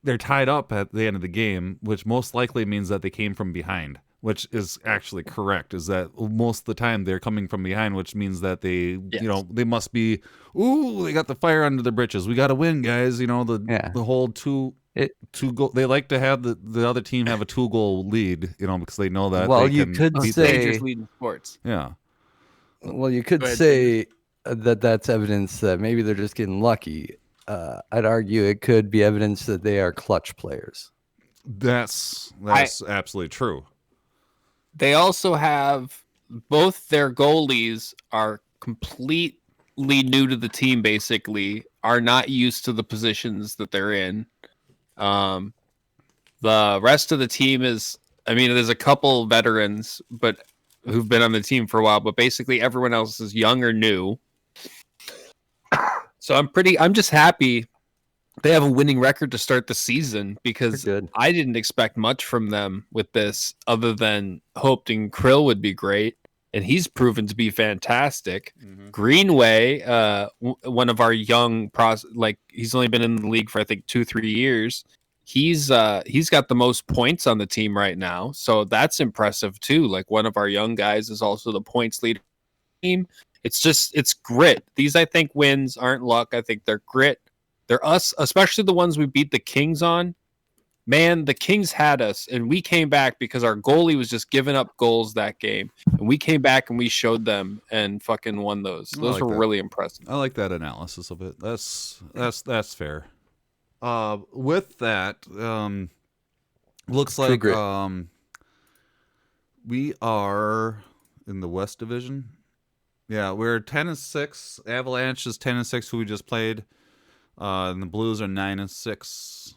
they're tied up at the end of the game, which most likely means that they came from behind, which is actually correct. Is that most of the time they're coming from behind, which means that they they must be, they got the fire under the britches. We got to win, guys. The whole two goal. They like to have the other team have a 2-goal lead, because they know that. Well, they you can could beat say lead in sports. Yeah. Well, you could say that's evidence that maybe they're just getting lucky. I'd argue it could be evidence that they are clutch players. That's absolutely true. They also have both their goalies are completely new to the team, basically, are not used to the positions that they're in. The rest of the team there's a couple veterans but who've been on the team for a while, but basically everyone else is young or new. So I'm just happy they have a winning record to start the season, because I didn't expect much from them with this, other than hoped and Krill would be great, and he's proven to be fantastic. Greenway, one of our young he's only been in the league for I think 2-3 years. He's got the most points on the team right now, so that's impressive too. Like, one of our young guys is also the points leader team. It's grit. These, I think, wins aren't luck. I think they're grit. They're us, especially the ones we beat the Kings on. Man, the Kings had us, and we came back because our goalie was just giving up goals that game. And we came back and we showed them and fucking won those. Those were really impressive. I like that analysis of it. That's fair. With that, looks like we are in the West Division. Yeah, we're 10-6. Avalanche is 10-6, who we just played. And the Blues are 9-6.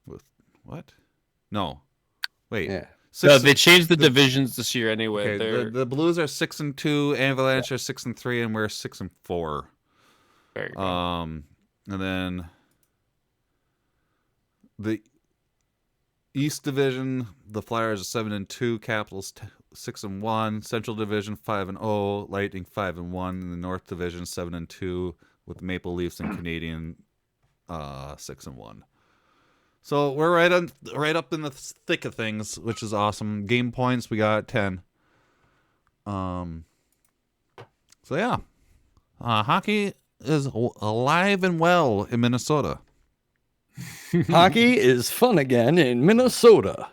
With what? No, wait. Yeah. No, they changed the divisions this year anyway. Okay, the Blues are 6-2. Avalanche are 6-3, and we're 6-4. There you go. And then the East Division, the Flyers are 7-2. Capitals 6-1. Central Division 5-0. Lightning 5-1. And the North Division 7-2. With Maple Leafs and Canadian 6-1. So we're right up in the thick of things, which is awesome. Game points, we got 10. So yeah, hockey is alive and well in Minnesota. Hockey is fun again in Minnesota.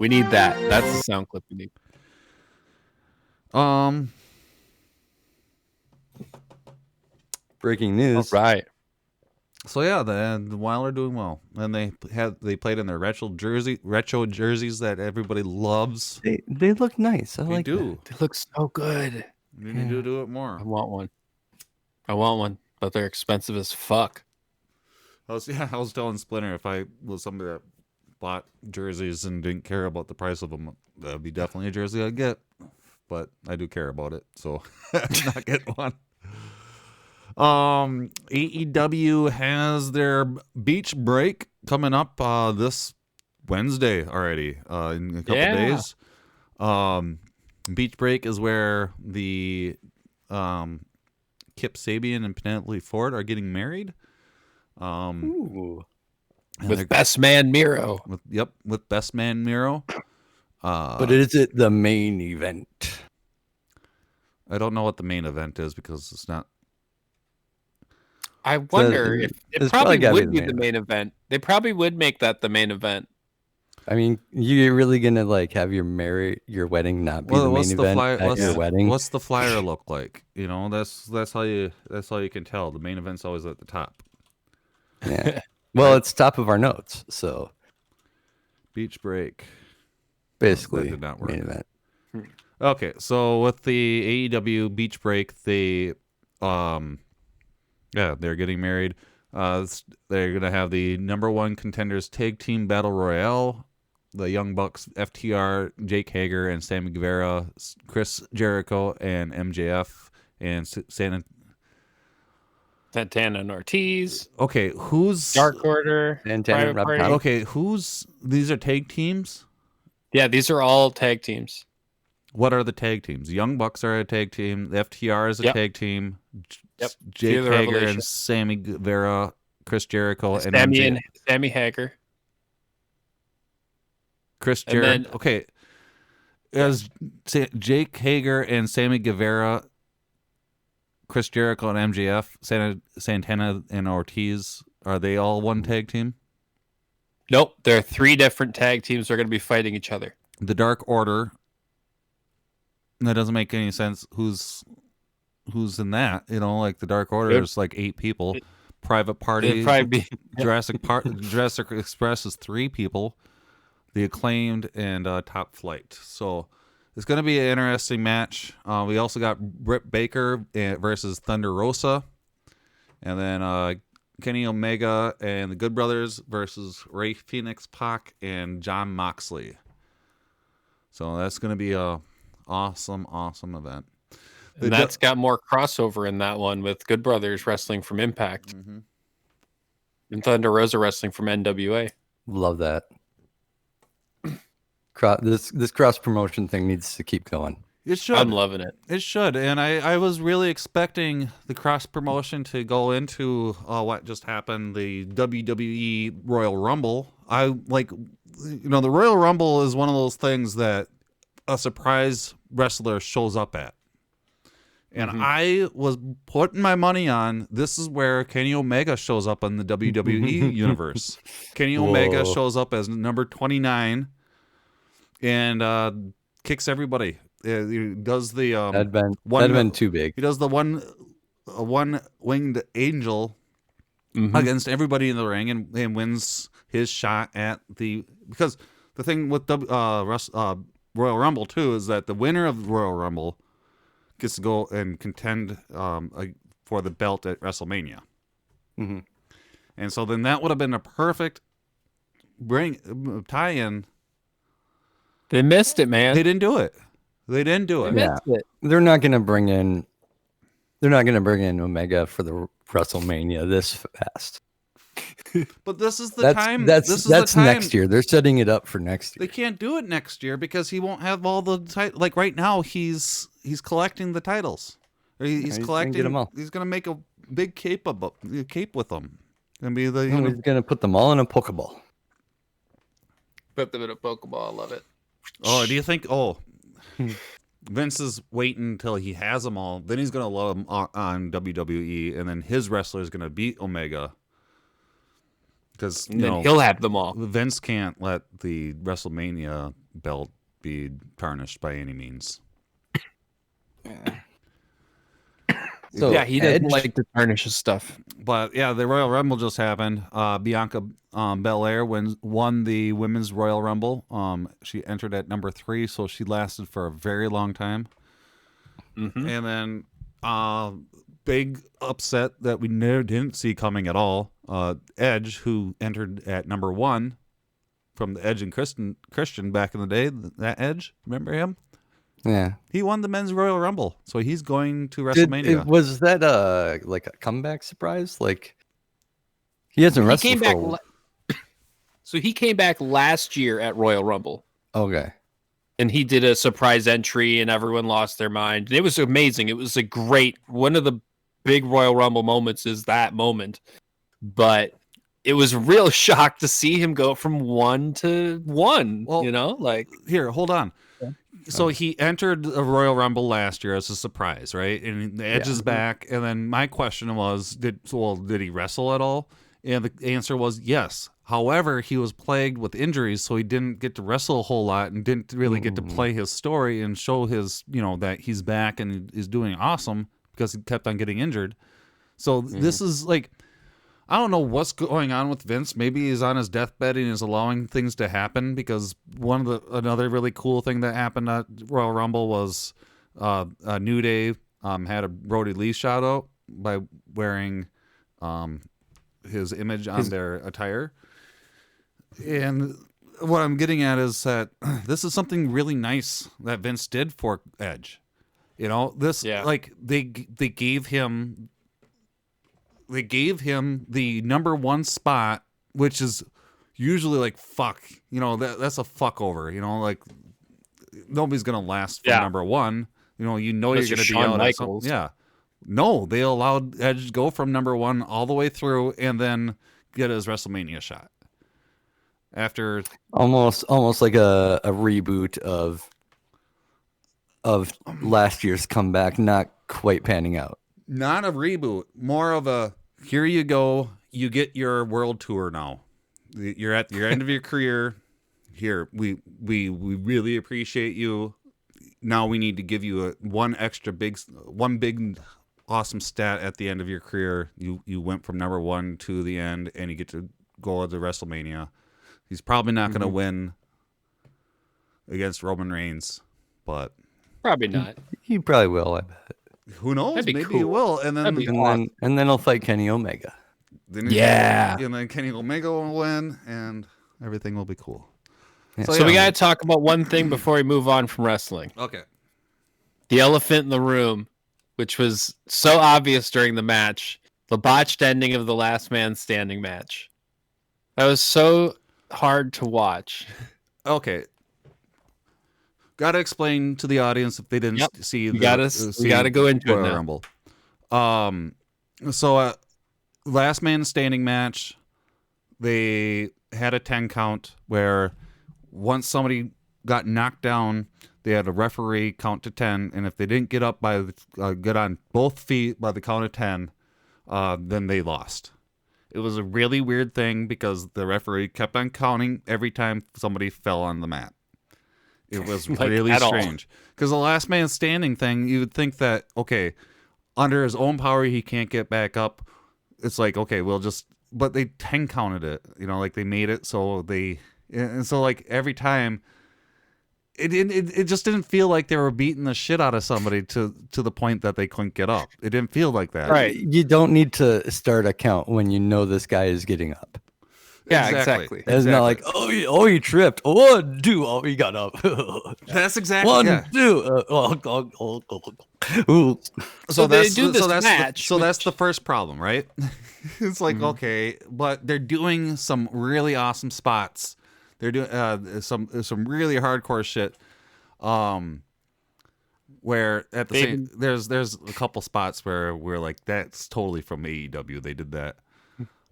We need that. That's the sound clip we need. Breaking news. All right. So yeah, the Wild are doing well, and they played in their retro jerseys that everybody loves. They look nice. I like do. They look so good. You need to do it more. I want one, but they're expensive as fuck. I was telling Splinter, if I was somebody that bought jerseys and didn't care about the price of them, that'd be definitely a jersey I'd get. But I do care about it, so not get one. AEW has their beach break coming up this Wednesday already, in a couple days. Beach break is where the Kip Sabian and Penelope Ford are getting married. With Best Man Miro. With Best Man Miro. But is it the main event? I don't know what the main event is because it's not. I wonder if it probably would be the main event. They probably would make that the main event. I mean, you're really gonna have your wedding not be the main event at your wedding? What's the flyer look like? You know, that's how you can tell. The main event's always at the top. Yeah. Well, it's top of our notes, so beach break. Basically, that did not work. Main event. Okay, so with the AEW beach break, they're getting married. They're gonna have the #1 contenders tag team battle royale. The Young Bucks, FTR, Jake Hager, and Sammy Guevara, Chris Jericho, and MJF, and Santana and Ortiz. Okay, who's Dark Order? Santana, Rob Party. Okay, these are tag teams? Yeah, these are all tag teams. What are the tag teams? Young Bucks are a tag team. The FTR is a tag team. Yep. Jake Hager and Sammy Guevara, Chris Jericho, and Sammy Hager. Chris Jericho. Okay. As Jake Hager and Sammy Guevara, Chris Jericho and MJF, Santana and Ortiz, are they all one tag team? Nope. There are 3 different tag teams that are going to be fighting each other. The Dark Order. That doesn't make any sense. Who's in that? You know, like the Dark Order is like 8 people. Private Party. Jurassic Express is 3 people. The Acclaimed and Top Flight. So it's going to be an interesting match. We also got Britt Baker versus Thunder Rosa. And then Kenny Omega and the Good Brothers versus Ray Phoenix, Pac, and John Moxley. So that's going to be a awesome event. And that's got more crossover in that one with Good Brothers wrestling from Impact and Thunder Rosa wrestling from NWA. Love that. This cross promotion thing needs to keep going. It should. I'm loving it. It should. And I was really expecting the cross promotion to go into what just happened, the WWE Royal Rumble. The Royal Rumble is one of those things that a surprise wrestler shows up at. And I was putting my money on this is where Kenny Omega shows up in the WWE universe. Kenny Omega shows up as number 29 and kicks everybody. He does the that'd been too big. He does the one-winged angel against everybody in the ring and wins his shot at because the thing with Royal Rumble too is that the winner of the Royal Rumble gets to go and contend for the belt at WrestleMania. And so then that would have been a perfect tie-in. They missed it, man. They didn't do it. Yeah. They're not going to bring in Omega for the WrestleMania this fast. But this is the time. That's next year. They're setting it up for next year. They can't do it next year because he won't have all the like right now. He's collecting the titles. He's collecting. Get them all. He's going to make a big cape with them. And be the. He's going to put them all in a Pokeball. Put them in a Pokeball. I love it. Oh, do you think? Oh. Vince is waiting until he has them all. Then he's going to load them on WWE, and then his wrestler is going to beat Omega. Because he'll have them all. Vince can't let the WrestleMania belt be tarnished by any means. So he doesn't like to tarnish his stuff. But yeah, the Royal Rumble just happened. Bianca Belair won the Women's Royal Rumble. She entered at number 3, so she lasted for a very long time. And then big upset that we didn't see coming at all. Edge, who entered at number 1 from the Edge and Christian back in the day. That Edge, remember him? Yeah, he won the Men's Royal Rumble, so he's going to WrestleMania. Was that like a comeback surprise? Like he hasn't wrestled. So he came back last year at Royal Rumble. Okay, and he did a surprise entry, and everyone lost their mind. And it was amazing. It was one of the big Royal Rumble moments is that moment, but it was a real shock to see him go from 1 to 1. Well, here, hold on. So he entered the Royal Rumble last year as a surprise, right? And the Edge is back. And then my question was, did he wrestle at all? And the answer was yes. However, he was plagued with injuries, so he didn't get to wrestle a whole lot and didn't really get to play his story and show his, that he's back and is doing awesome because he kept on getting injured. So this is I don't know what's going on with Vince. Maybe he's on his deathbed and is allowing things to happen because another really cool thing that happened at Royal Rumble was New Day had a Brody Lee shout out by wearing his image on their attire. And what I'm getting at is that this is something really nice that Vince did for Edge. They gave him the number 1 spot, which is usually fuck. That's a fuck over. Nobody's gonna last for number 1. You're gonna be out at something. Yeah. No, they allowed Edge to go from number 1 all the way through and then get his WrestleMania shot. After almost like a reboot of last year's comeback, not quite panning out. Not a reboot, more of a here you go. You get your world tour now. You're at your end of your career. Here, we really appreciate you. Now we need to give you one big awesome stat at the end of your career. You went from number 1 to the end, and you get to go to WrestleMania. He's probably not going to win against Roman Reigns, but probably not. He probably will. I bet. Who knows? Maybe he will, and then he'll fight Kenny Omega. And then Kenny Omega will win, and everything will be cool. Yeah. So we got to talk about one thing before we move on from wrestling. Okay. The elephant in the room. which was so obvious during the match. The botched ending of the last man standing match. That was so hard to watch. Okay. Got to explain to the audience if they didn't see. We gotta go into Royal it now. Rumble. So last man standing match, they had a 10 count where once somebody got knocked down, they had a referee count to 10, and if they didn't get up by get on both feet by the count of 10, then they lost. It was a really weird thing because the referee kept on counting every time somebody fell on the mat. It was really strange. Because the last man standing thing, you would think that, okay, under his own power, he can't get back up. It's like, okay, but they 10 counted it, like they made it so and so like every time, it just didn't feel like they were beating the shit out of somebody to the point that they couldn't get up. It didn't feel like that. Right. You don't need to start a count when you know this guy is getting up. Yeah, exactly. It's not like, he tripped. 1, 2, oh, he got up. That's exactly 1, 2. So they do this match. That's the first problem, right? It's like, okay, but they're doing some really awesome spots. They're doing some really hardcore shit. Where at the same there's a couple spots where we're like, that's totally from AEW. They did that.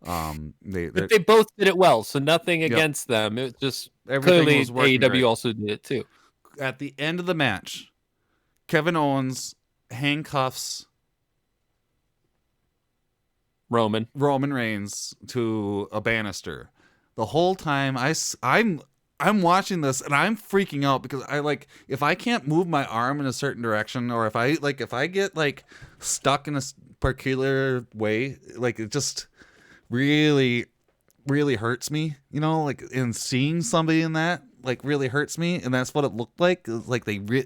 But they both did it well, so nothing against them. It just clearly AEW great. Also did it too. At the end of the match, Kevin Owens handcuffs Roman Reigns to a banister. The whole time I'm watching this and I'm freaking out because if I can't move my arm in a certain direction, or if I get stuck in a peculiar way, it just really, really hurts me, and seeing somebody in that really hurts me, and that's what it looked like. It was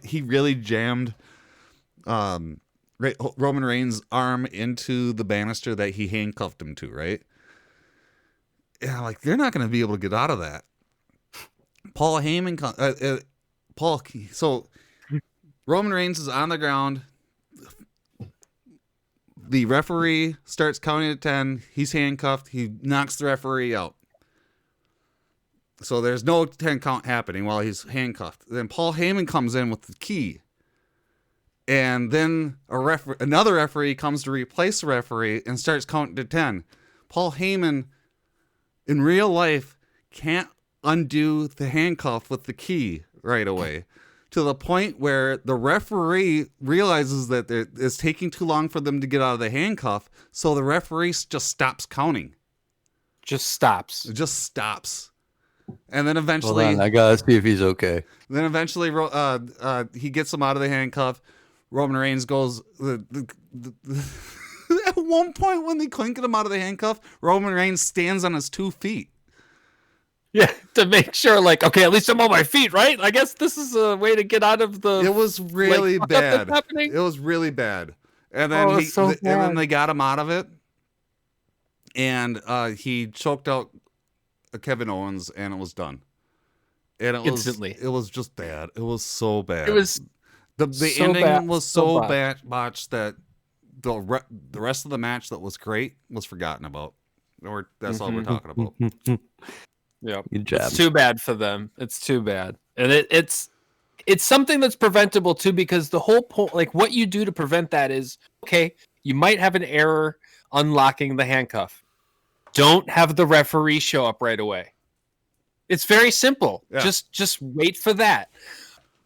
he really jammed Roman Reigns' arm into the banister that he handcuffed him to, right? Yeah, they're not going to be able to get out of that. Paul Heyman, so Roman Reigns is on the ground. The referee starts counting to 10. He's handcuffed. He knocks the referee out. So there's no 10 count happening while he's handcuffed. Then Paul Heyman comes in with the key. And then another referee comes to replace the referee and starts counting to 10. Paul Heyman, in real life, can't undo the handcuff with the key right away, to the point where the referee realizes that it's taking too long for them to get out of the handcuff, so the referee just stops counting. Just stops. It just stops. And then eventually... Hold on, I gotta see if he's okay. Then eventually he gets him out of the handcuff. Roman Reigns goes... At one point when they couldn't get him out of the handcuff, Roman Reigns stands on his 2 feet. Yeah, to make sure, okay, at least I'm on my feet, right? I guess this is a way to get out of the... It was really bad. It was really bad. And then and then they got him out of it. And he choked out Kevin Owens, and it was done. And Instantly. It was just bad. It was so bad. It was the ending was so bad botched that the rest of the match that was great was forgotten about. That's all we're talking about. Yeah, good job. It's too bad for them. It's too bad, and it's something that's preventable too, because the whole point, what you do to prevent that is, okay, you might have an error unlocking the handcuff. Don't have the referee show up right away. It's very simple. Yeah. Just wait for that.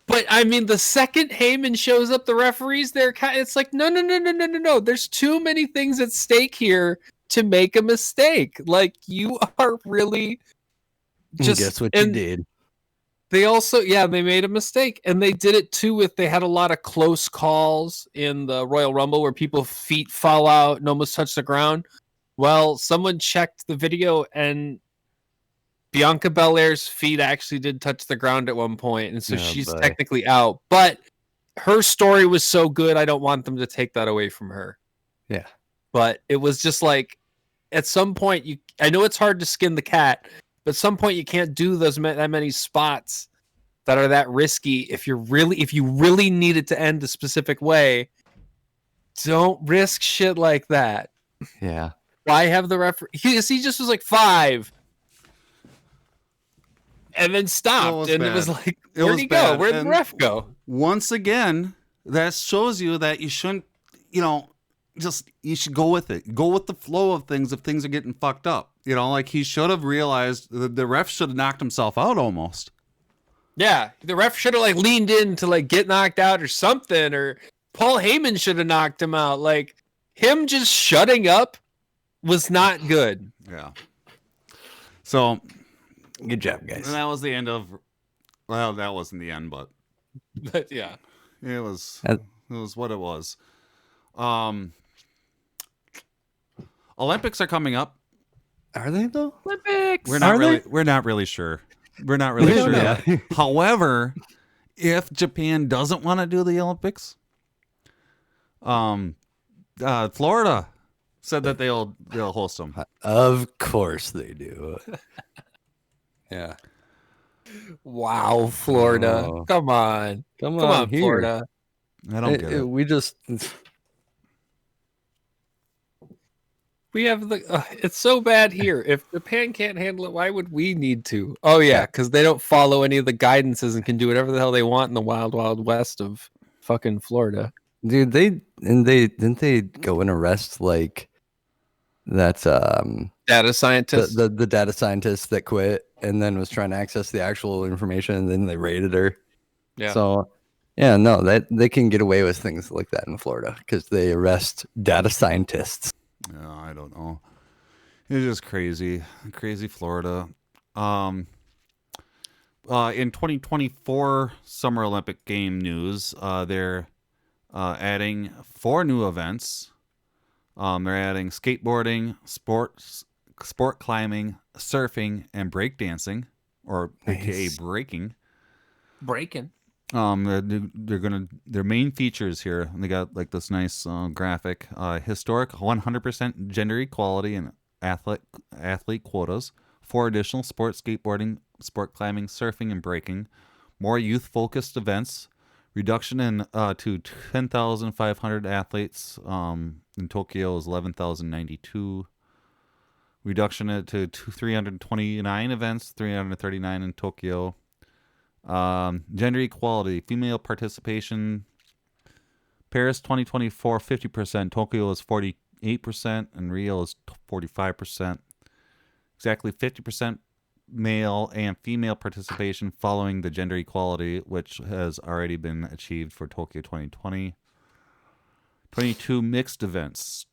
But I mean, the second Heyman shows up, the referees there. It's like no. There's too many things at stake here to make a mistake. You are really. Just guess what you did. They also, they made a mistake, and they did it too. They had a lot of close calls in the Royal Rumble where people's feet fall out and almost touch the ground. Well, someone checked the video, and Bianca Belair's feet actually did touch the ground at one point, and so she's technically out. But her story was so good, I don't want them to take that away from her. Yeah, but it was just at some point, I know it's hard to skin the cat. But at some point, you can't do that many spots that are that risky if you really need it to end a specific way. Don't risk shit like that. Yeah. Why have the referee? He just was like 5. And then stopped. It was like, where'd he go? Where'd the ref go? Once again, that shows you that you shouldn't, you should go with it. Go with the flow of things if things are getting fucked up. Like he should have realized the ref should have knocked himself out almost. Yeah, the ref should have like leaned in to like get knocked out or something, or Paul Heyman should have knocked him out. Like him just shutting up was not good. Yeah. So good job, guys. And that was the end of. Well, that wasn't the end, but yeah, it was what it was. Olympics are coming up. Are they though? Olympics. We're not really sure. We're not really sure. Yeah. However, if Japan doesn't want to do the Olympics, Florida said that they'll host them. Of course they do. Yeah. Wow, Florida. Oh. Come on, here. Florida. I don't get it. We just. We have it's so bad here. If Japan can't handle it, why would we need to? Oh yeah, because they don't follow any of the guidances and can do whatever the hell they want in the wild, wild west of fucking Florida. Dude, didn't they go and arrest like that data scientist, the data scientist that quit and then was trying to access the actual information, and then they raided her. Yeah. So yeah, no, that they can get away with things like that in Florida because they arrest data scientists. Yeah, I don't know. It's just crazy Florida. In 2024 Summer Olympic Game news, they're adding 4 new events. They're adding skateboarding, sport climbing, surfing, and breakdancing, or AKA breaking. Their main features here, and they got like this nice graphic, historic 100% gender equality and athlete quotas, 4 additional sports, skateboarding, sport climbing, surfing, and breaking, more youth focused events, reduction in to 10,500 athletes. In Tokyo is 11,092. Reduction to 329 events, 339 in Tokyo. Gender equality, female participation. Paris 2024, 50%. Tokyo is 48%, and Rio is 45%. Exactly 50% male and female participation following the gender equality, which has already been achieved for Tokyo 2020. 22 mixed events.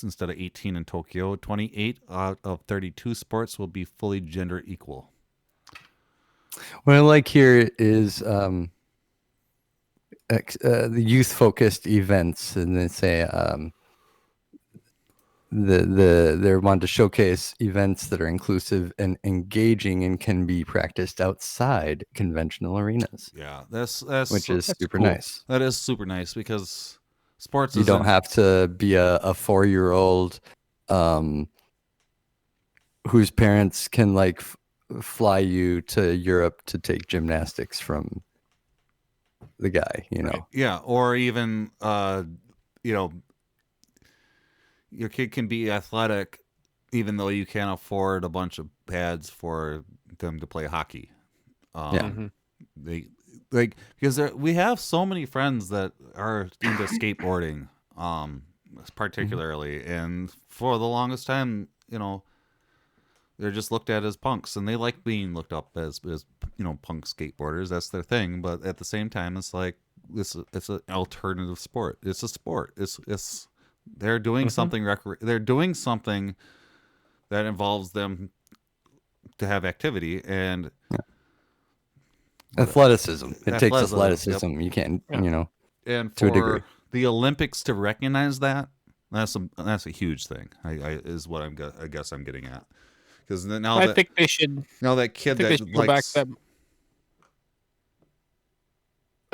Instead of 18 in Tokyo, 28 out of 32 sports will be fully gender equal. What I like here is the youth-focused events, and they say they want to showcase events that are inclusive and engaging and can be practiced outside conventional arenas. Yeah, that's which is super cool. nice. That is super nice because sports. You don't have to be a 4-year-old whose parents can like fly you to Europe to take gymnastics from the guy, Right. Yeah, or even your kid can be athletic even though you can't afford a bunch of pads for them to play hockey. They because we have so many friends that are into skateboarding, particularly, and for the longest time, they're just looked at as punks, and they like being looked up as punk skateboarders. That's their thing. But at the same time, it's like it's an alternative sport. It's a sport. It's they're doing something. They're doing something that involves them to have activity and athleticism. It takes athleticism. Yep. You can't, and to a degree. The Olympics to recognize that, that's a huge thing. I guess I'm getting at. Because I think they should. Now that kid that likes. I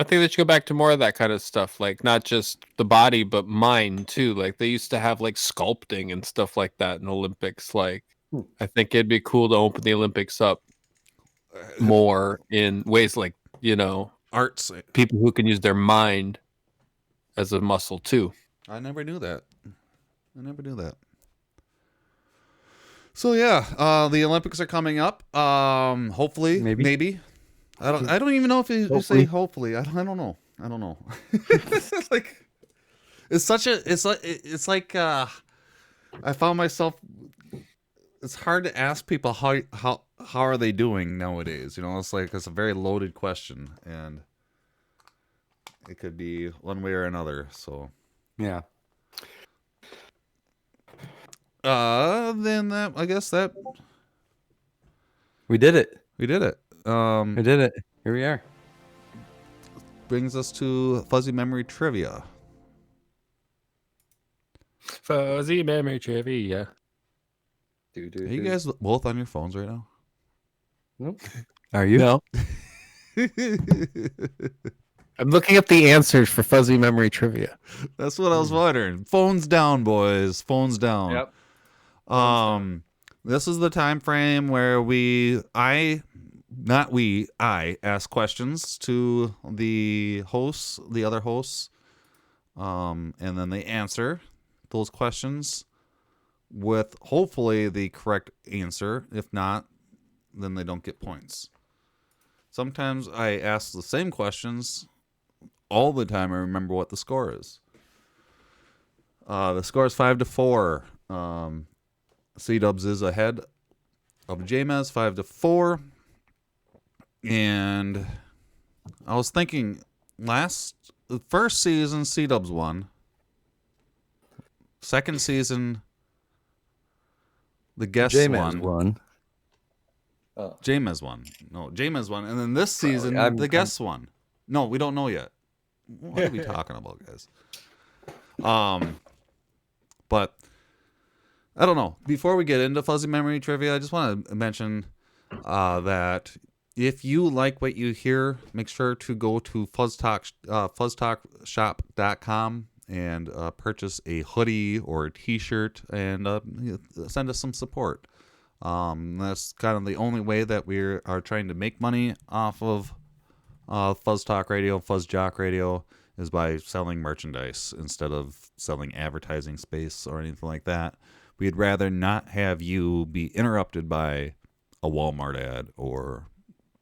think they should go back to more of that kind of stuff, like not just the body, but mind too. Like they used to have like sculpting and stuff like that in Olympics. Like I think it'd be cool to open the Olympics up more in ways like, arts, people who can use their mind. as a muscle too. I never knew that. So yeah, the Olympics are coming up. Hopefully, maybe. I don't even know if you say hopefully. I don't know. It's like it's like I found myself. It's hard to ask people how are they doing nowadays. You know, it's a very loaded question, and it could be one way or another. So yeah. Then that I guess that we did it. We did it. Here we are. Brings us to fuzzy memory trivia. Fuzzy memory trivia. Are you guys both on your phones right now? Nope. Are you? No. I'm looking up the answers for fuzzy memory trivia. That's what I was wondering. Phones down, boys. Phones down. Yep. This is the time frame where I ask questions to the hosts, the other hosts, and then they answer those questions with hopefully the correct answer. If not, then they don't get points. Sometimes I ask the same questions all the time. I remember what the score is. The score is 5-4. C-Dubs is ahead of Jamez 5-4. And I was thinking the first season C-Dubs won. Second season the guests won. Oh. Jamez won. No, Jamez won. And then this season the guests won. No, we don't know yet. What are we talking about, guys? But I don't know. Before we get into fuzzy memory trivia, I just want to mention that if you like what you hear, make sure to go to FuzzTalkShop.com and purchase a hoodie or a T-shirt and send us some support. That's kind of the only way that we are trying to make money off of Fuzz Talk Radio, FuzzJockRadio, is by selling merchandise instead of selling advertising space or anything like that. We'd rather not have you be interrupted by a Walmart ad or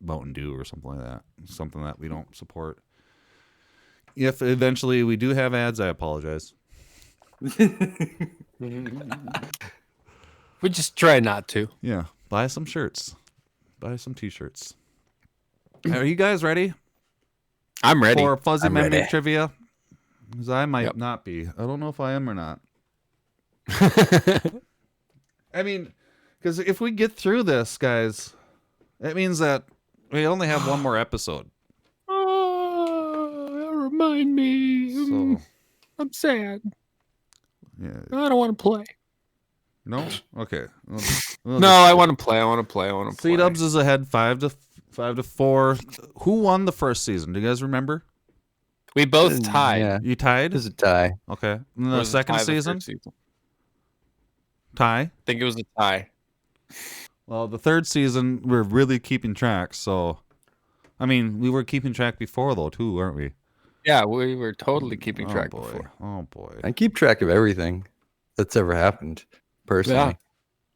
Mountain Dew or something like that. Something that we don't support. If eventually we do have ads, I apologize. We just try not to. Yeah. Buy some shirts. Buy some T-shirts. Are you guys ready? I'm ready. For fuzzy memory trivia? Because I might not be. I don't know if I am or not. I mean, because if we get through this, guys, it means that we only have one more episode. Oh, remind me. So, I'm sad. Yeah. I don't want to play. No? Okay. I want to play. C-Dubs is ahead 5-4. Who won the first season? Do you guys remember? We both tied. Yeah. You tied? It was a tie. Okay. And the second season? Tie? I think it was a tie. Well, the third season, we're really keeping track. So, I mean, we were keeping track before, though, too, weren't we? Yeah, we were totally keeping track before. Oh, boy. I keep track of everything that's ever happened, personally.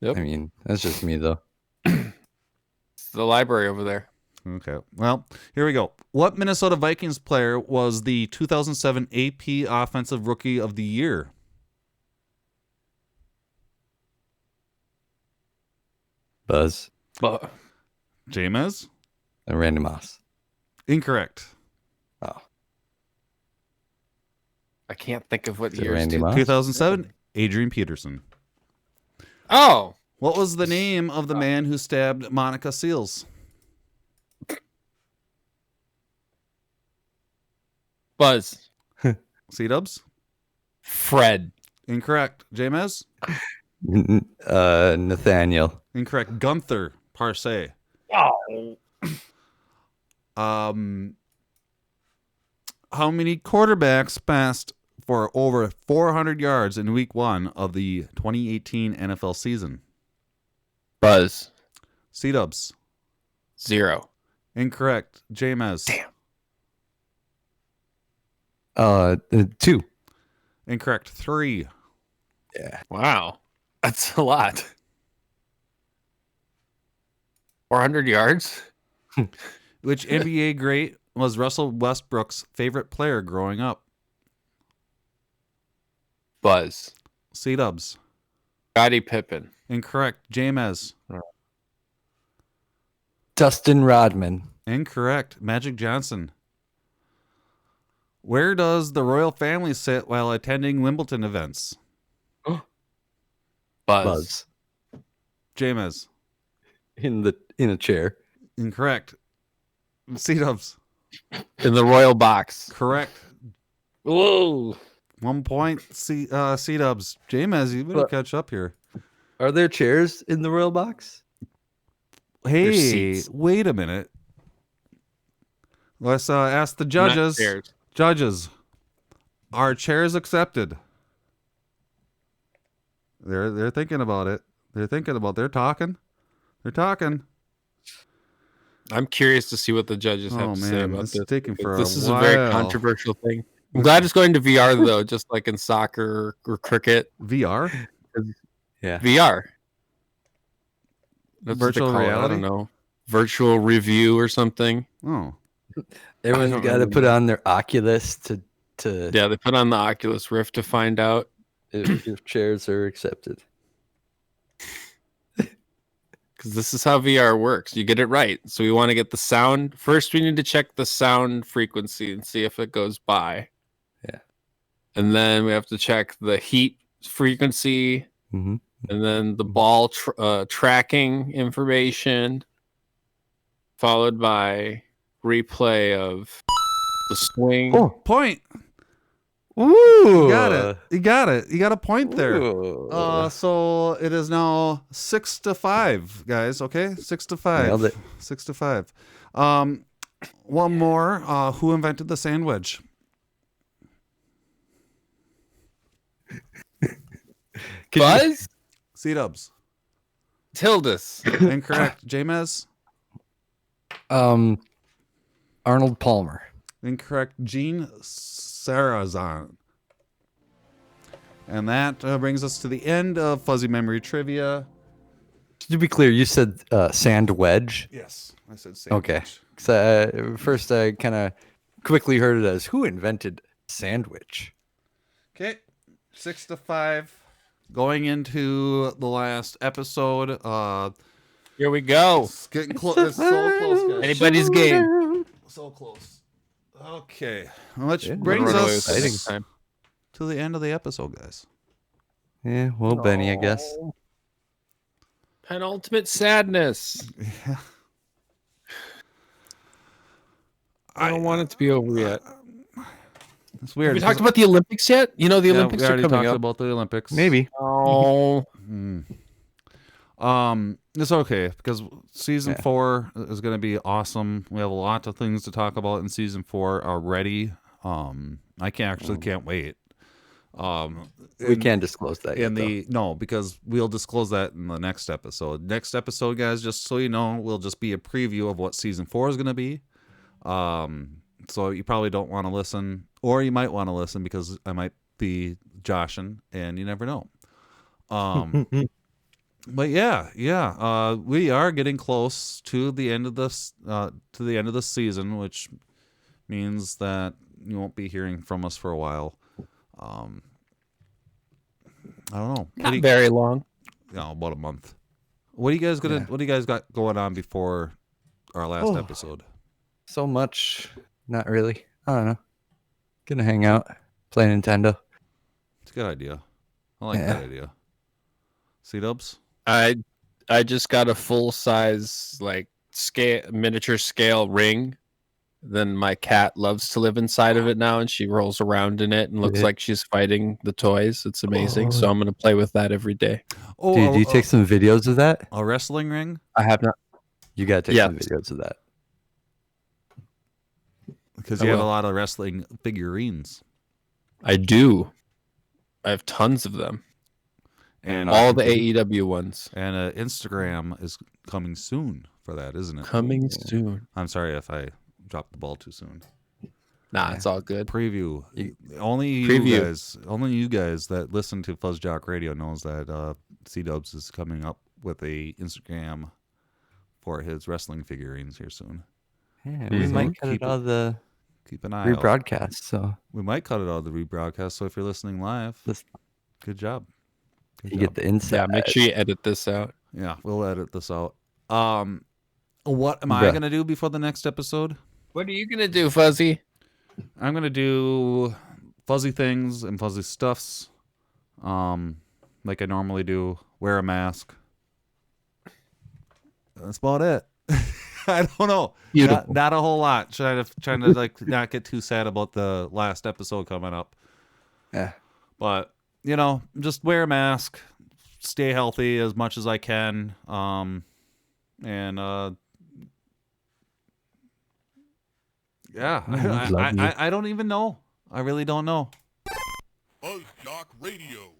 Yeah. Yep. I mean, that's just me, though. It's the library over there. Okay. Well, here we go. What Minnesota Vikings player was the 2007 AP Offensive Rookie of the Year? Buzz. Jamez? And Randy Moss. Incorrect. Oh. I can't think of what Is it year. Randy Moss? 2007, Adrian Peterson. Oh. What was the name of the man who stabbed Monica Seals? Buzz. C-Dubs? Fred. Incorrect. Jamez? Nathaniel. Incorrect. Gunther Parse. Oh. How many quarterbacks passed for over 400 yards in week 1 of the 2018 NFL season? Buzz. C-Dubs. 0. Incorrect. Jamez. Damn. 2. Incorrect. 3. Yeah. Wow. That's a lot. 400 yards? Which NBA great was Russell Westbrook's favorite player growing up? Buzz. C-dubs. Scottie Pippen. Incorrect. James. Dustin Rodman. Incorrect. Magic Johnson. Where does the royal family sit while attending Wimbledon events? Buzz. James. In a chair. Incorrect. C-dubs. In the royal box. Correct. Whoa. 1 point. C-dubs. James, you better catch up here. Are there chairs in the royal box? Hey, wait a minute. Let's ask the judges. Judges, are chairs accepted? They're thinking about it. They're talking. They're talking. I'm curious to see what the judges have to say about this this. is taking for This a is while. a very controversial thing. I'm glad it's going to VR though, just like in soccer or cricket. VR? Yeah. VR. That's what they Virtual call it. reality? I don't know. Virtual review or something. Oh. Everyone's got to put on their Oculus to Yeah, they put on the Oculus Rift to find out. if chairs are accepted. Because this is how VR works. You get it right. So we want to get the sound. First, we need to check the sound frequency and see if it goes by. Yeah. And then we have to check the heat frequency. Mm-hmm. And then the ball tracking information. Followed by replay of the swing. Oh, point. Ooh. You got it. You got a point there. Ooh. So it is now 6-5, guys. Okay, 6-5. Nailed it. 6-5. One more. Who invented the sandwich? Buzz? C-dubs. Tildus. Incorrect. James? Arnold Palmer. Incorrect. Gene Sarazan. And that brings us to the end of Fuzzy Memory Trivia. To be clear, you said sand wedge. Yes, I said sandwich. Okay. So first, I kind of quickly heard it as who invented sandwich. Okay, 6-5. Going into the last episode. Here we go. It's getting close. It's so close, guys. Anybody's game. So close. Okay, which Yeah, brings Run away us with it next time. to the end of the episode, guys. Yeah, well, Benny, I guess. Penultimate sadness. Yeah. I don't want it to be over yet. It's weird. Have we talked about the Olympics yet? You know, the Olympics we are already coming talked up. about the Olympics. Maybe. Oh, It's okay because season 4 is going to be awesome. We have a lot of things to talk about in season 4 already. I can't wait. We can't disclose that yet, No, because we'll disclose that in the next episode. Next episode, guys, just so you know, will just be a preview of what season 4 is going to be. So you probably don't want to listen, or you might want to listen because I might be joshing, and you never know. But yeah, we are getting close to the end of this, the season, which means that you won't be hearing from us for a while. I don't know. not very long. About a month. What do you guys What do you guys got going on before our last episode? So much. Not really. I don't know. Gonna hang out, play Nintendo. It's a good idea. I like that idea. C-dubs? I just got a full size miniature scale ring. Then my cat loves to live inside of it now, and she rolls around in it and looks like she's fighting the toys. It's amazing. So I'm gonna play with that every day. Oh, Do you take some videos of that? a wrestling ring? I have not. You gotta take some videos of that. Because you have a lot of wrestling figurines. I do. I have tons of them. And all the AEW ones. And Instagram is coming soon for that, isn't it? Coming soon. I'm sorry if I dropped the ball too soon. Nah, it's all good. Preview. Only you guys that listen to FuzzJockRadio knows that C-Dubs is coming up with a Instagram for his wrestling figurines here soon. Yeah, we might cut it out of the keep an eye rebroadcast. out. So we might cut it out of the rebroadcast. So if you're listening live, good job. You get the inside. Yeah, make sure you edit this out. Yeah, we'll edit this out. What am I gonna do before the next episode? What are you gonna do, Fuzzy? I'm gonna do fuzzy things and fuzzy stuffs, like I normally do. Wear a mask. That's about it. I don't know. Not a whole lot. Trying to like not get too sad about the last episode coming up. Yeah. But just wear a mask, stay healthy as much as I can, and yeah, I don't even know. I really don't know. FuzzJockRadio.